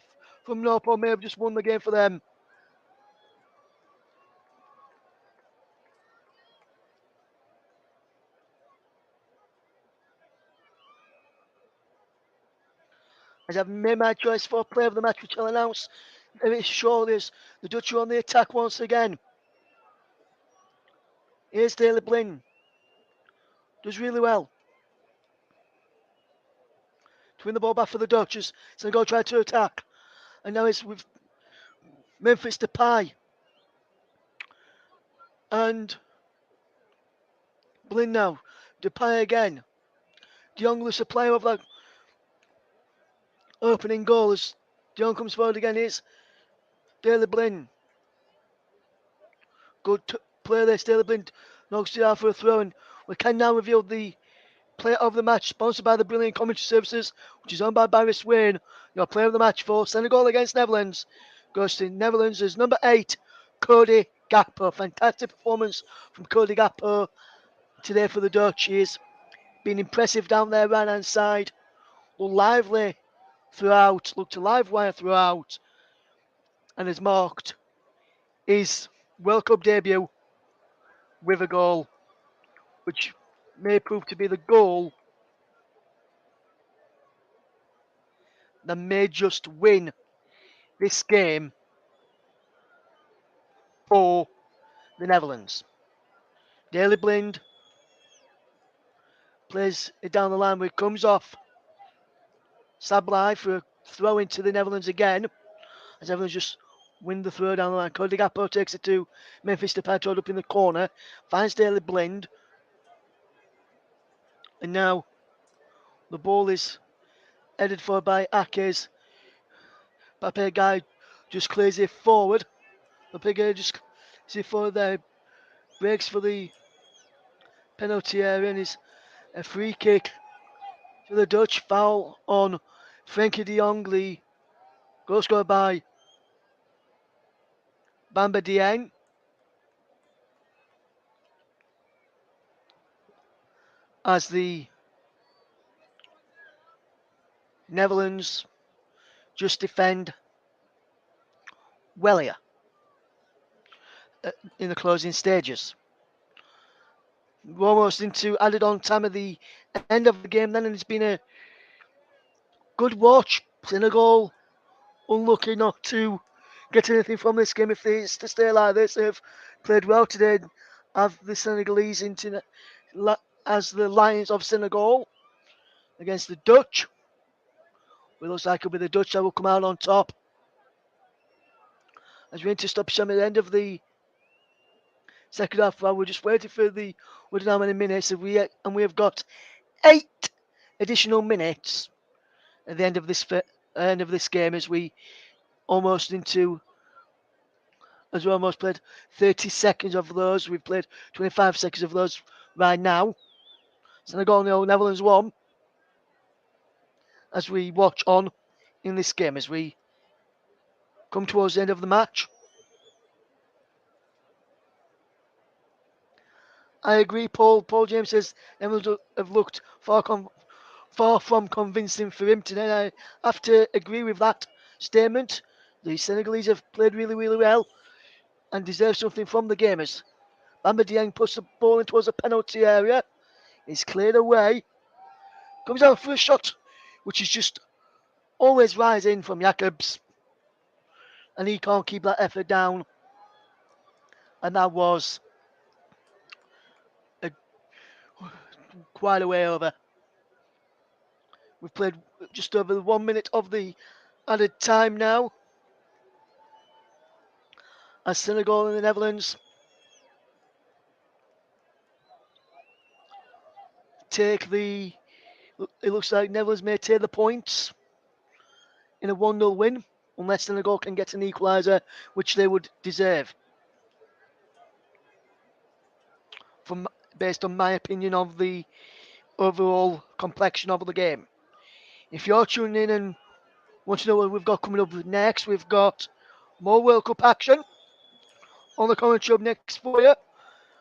from Norport may have just won the game for them. As I've made my choice for player of the match, which I'll announce very shortly as the Dutch are on the attack once again. Here's Daley Blind. Does really well. To win the ball back for the Dutch as Senegal try to attack. And now it's with Memphis Depay. And Blind now. Depay again. De Jong lifts a player of that opening goal as De Jong comes forward again. It's Daley Blind. Good play there. Daley Blind knocks it out for a throw. And we can now reveal the player of the match, sponsored by the brilliant commentary services, which is owned by Barry Swain. Your player of the match for Senegal against Netherlands goes to Netherlands as number 8, Cody Gakpo. Fantastic performance from Cody Gakpo today for the Dutch. He has been impressive down there right hand side. Looked lively throughout, looked a live wire throughout, and has marked his World Cup debut with a goal, which may prove to be the goal that may just win this game for the Netherlands. Daley Blind plays it down the line where it comes off Sablai for a throw into the Netherlands again. As Netherlands just win the throw down the line. Cody Gakpo takes it to Memphis Depay up in the corner. Finds Daley Blind. And now the ball is headed for by Akes. Pape guy just clears it forward. Pape guy just clears it forward there. Breaks for the penalty area and is a free kick to the Dutch. Foul on Frenkie de Jong. The goal scored by Bamba Dieng. As the Netherlands just defend well here in the closing stages. We're almost into added on time of the end of the game then, and it's been a good watch. Senegal unlucky not to get anything from this game. If they to stay like this, they've played well today. Have the Senegalese as the Lions of Senegal against the Dutch. It looks like it'll be the Dutch that will come out on top. As we enter stop time at the end of the second half, while we're just waiting for the we don't know how many minutes, and we have got 8 additional minutes at the end of this game as we almost played 30 seconds of those. We've played 25 seconds of those right now. Senegal 0, Netherlands 1. As we watch on in this game, as we come towards the end of the match. I agree, Paul. Paul James says Netherlands have looked far from convincing for him today. I have to agree with that statement. The Senegalese have played really, really well and deserve something from the gamers. Bamba Dieng puts the ball in towards the penalty area. It's cleared away. Comes out for a shot, which is just always rising from Jacobs. And he can't keep that effort down. And that was quite a way over. We've played just over 1 minute of the added time now. As Senegal and the Netherlands take the... It looks like Netherlands may take the points in a 1-0 win, unless Senegal can get an equaliser, which they would deserve. Based on my opinion of the overall complexion of the game. If you're tuning in and want to know what we've got coming up next, we've got more World Cup action on the commentary up next for you.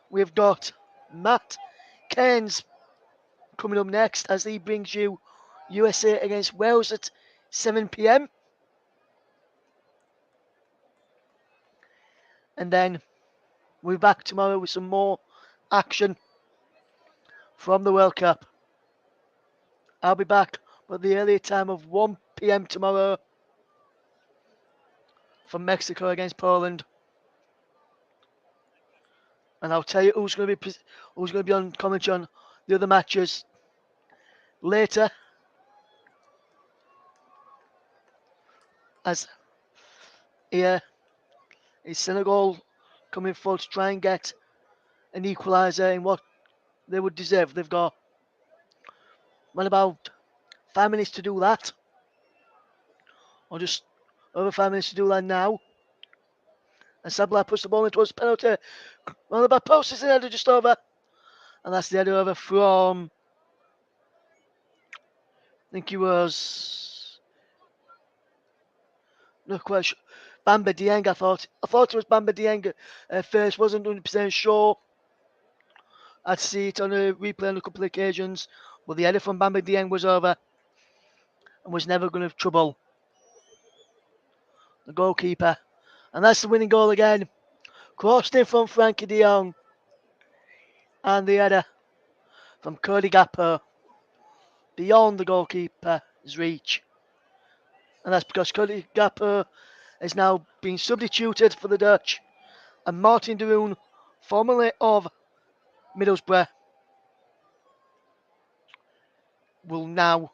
We've got Matt Cairns coming up next as he brings you USA against Wales at 7 p.m. And then we'll be back tomorrow with some more action from the World Cup. I'll be back at the earlier time of 1 p.m. tomorrow from Mexico against Poland. And I'll tell you who's going to be on commentary on the other matches later, as here is Senegal coming forward to try and get an equaliser in what they would deserve. They've got about 5 minutes to do that, or just over 5 minutes to do that now. And Sabla puts the ball into his penalty. One of the posts is the header just over, and that's the header over from, I think he was, not quite sure, Bamba Dieng. I thought it was Bamba Dieng at first. Wasn't 100% sure. I'd see it on a replay on a couple of occasions, but the header from Bamba Dieng was over and was never going to trouble the goalkeeper. And that's the winning goal again. Crossed in from Frankie de Jong. And the header from Cody Gakpo beyond the goalkeeper's reach. And that's because Cody Gakpo is now being substituted for the Dutch. And Martin de Roon, formerly of Middlesbrough, will now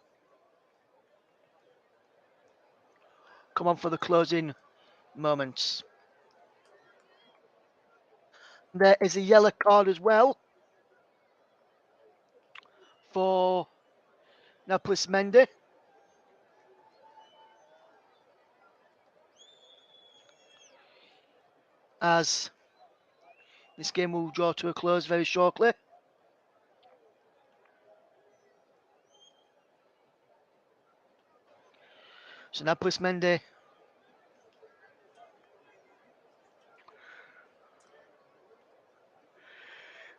come on for the closing moments. There is a yellow card as well for Naples Mendy. As this game will draw to a close very shortly. So Naples Mendy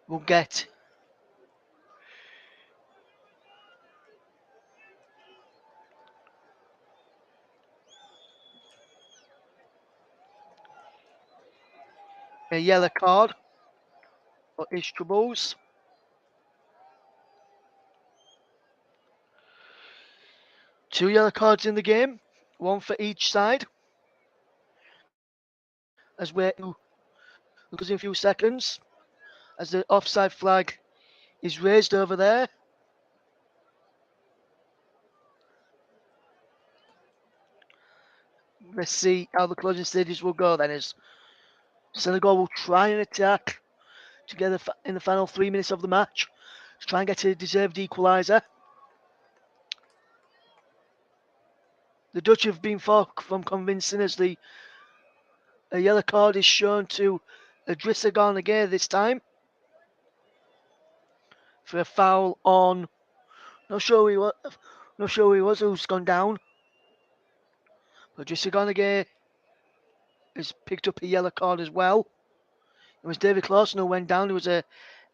will get a yellow card for his troubles. Two yellow cards in the game, one for each side. As we're losing a few seconds, as the offside flag is raised over there. Let's see how the closing stages will go then, as Senegal will try and attack together in the final 3 minutes of the match to try and get a deserved equaliser. The Dutch have been far from convincing, as a yellow card is shown to Idrissa Gana Gueye this time for a foul on, not sure who he was who's gone down, but Idrissa Gana Gueye has picked up a yellow card as well. It was David Clausen who went down. There was a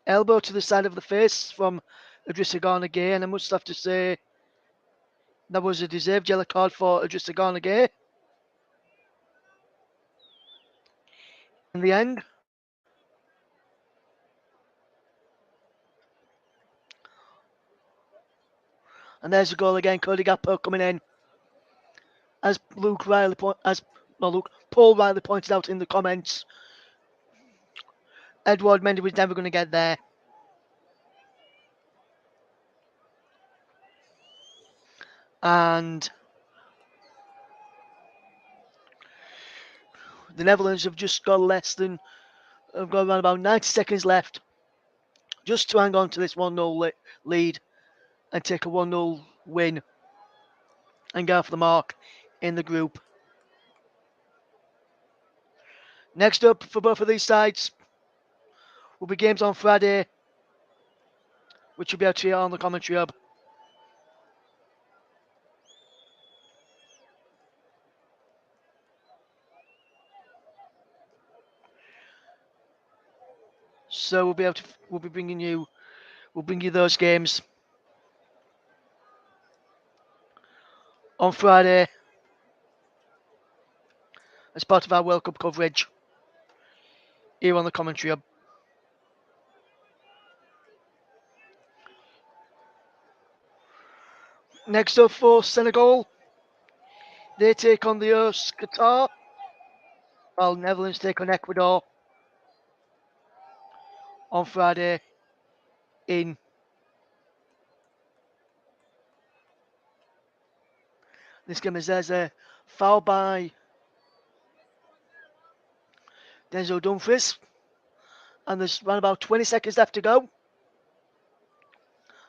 elbow to the side of the face from Idrissa Gana Gueye, and I must have to say that was a deserved yellow card for Idrissa Gana Gueye in the end. And there's a goal again. Cody Gakpo coming in, as Paul Riley pointed out in the comments. Edouard Mendy was never going to get there. And the Netherlands have just got have got around about 90 seconds left just to hang on to this 1-0 lead and take a 1-0 win and go for the mark in the group. Next up for both of these sides will be games on Friday, which you'll be able to hear on the commentary hub. So we'll bring you those games on Friday as part of our World Cup coverage here on the commentary hub. Next up for Senegal, they take on the hosts Qatar, while Netherlands take on Ecuador on Friday in This game is there's a foul by Denzel Dumfries. And there's around about 20 seconds left to go.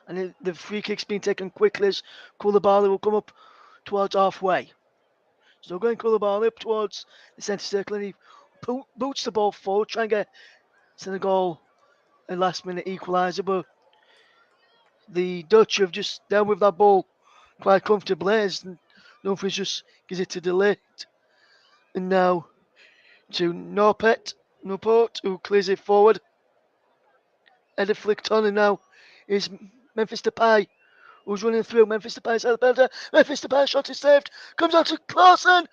And the free kick's been taken quickly as Koulibaly will come up towards halfway. So going Koulibaly up towards the centre circle, and he boots the ball forward, trying to get Senegal a last minute equaliser, but the Dutch have just dealt with that ball quite comfortably as Dumfries just gives it to Delete. And now to Norpet, who clears it forward. Header flicked on, and now is Memphis Depay, who's running through. Memphis Depay's out of the penalty. Memphis Depay shot is saved. Comes out to Klaassen,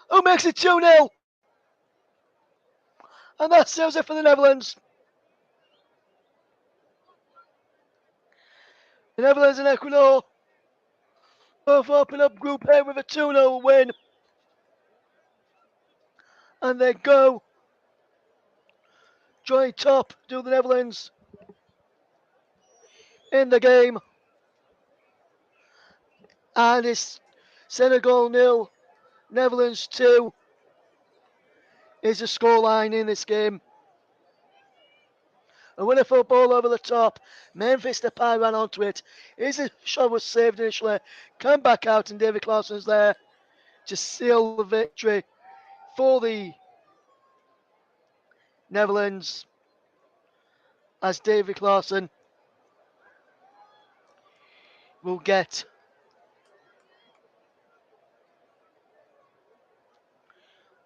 who makes it 2-0. And that seals it for the Netherlands. The Netherlands and Ecuador both open up Group A with a 2-0 win. And they go joint top to the Netherlands in the game. And it's Senegal 0, Netherlands 2 is the scoreline in this game. A winner football over the top. Memphis Depay ran onto it. His shot was saved initially. Come back out, and David Klaassen's there to seal the victory for the Netherlands, as David Klaassen will get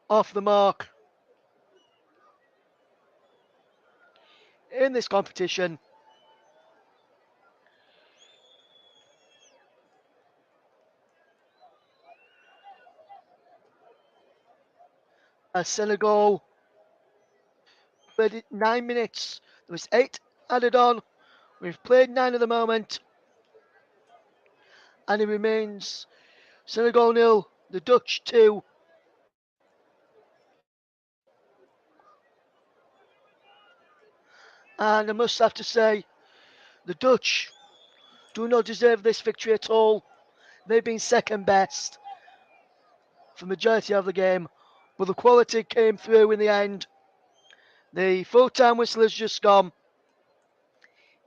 off the mark in this competition. As Senegal played 9 minutes. There was 8 added on. We've played 9 at the moment. And it remains Senegal 0, the Dutch 2. And I must have to say, the Dutch do not deserve this victory at all. They've been second best for the majority of the game, but the quality came through in the end. The full-time whistle has just gone,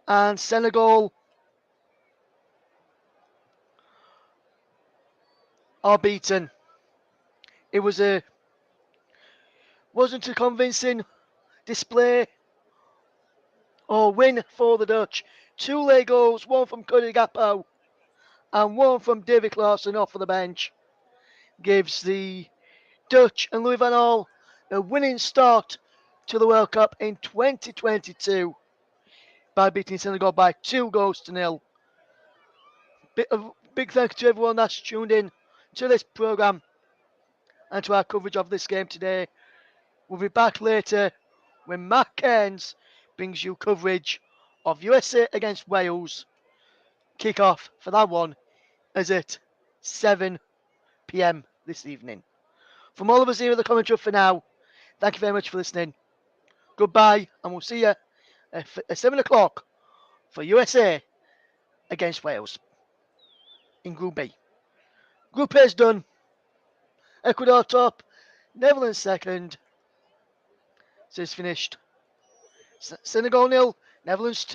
and Senegal are beaten. It wasn't a convincing display or win for the Dutch. 2 late goals, one from Cody Gakpo and one from David Klaassen off of the bench, gives the Dutch and Louis van Gaal a winning start to the World Cup in 2022 by beating Senegal by 2-0. Big thanks to everyone that's tuned in to this programme and to our coverage of this game today. We'll be back later when Matt Cairns brings you coverage of USA against Wales. Kick-off for that one is at 7 p.m. this evening. From all of us here at the commentary for now, thank you very much for listening. Goodbye, and we'll see you at 7 o'clock for USA against Wales in Group B. Group A is done. Ecuador top, Netherlands second. So it's finished. Senegal 0, Netherlands 2.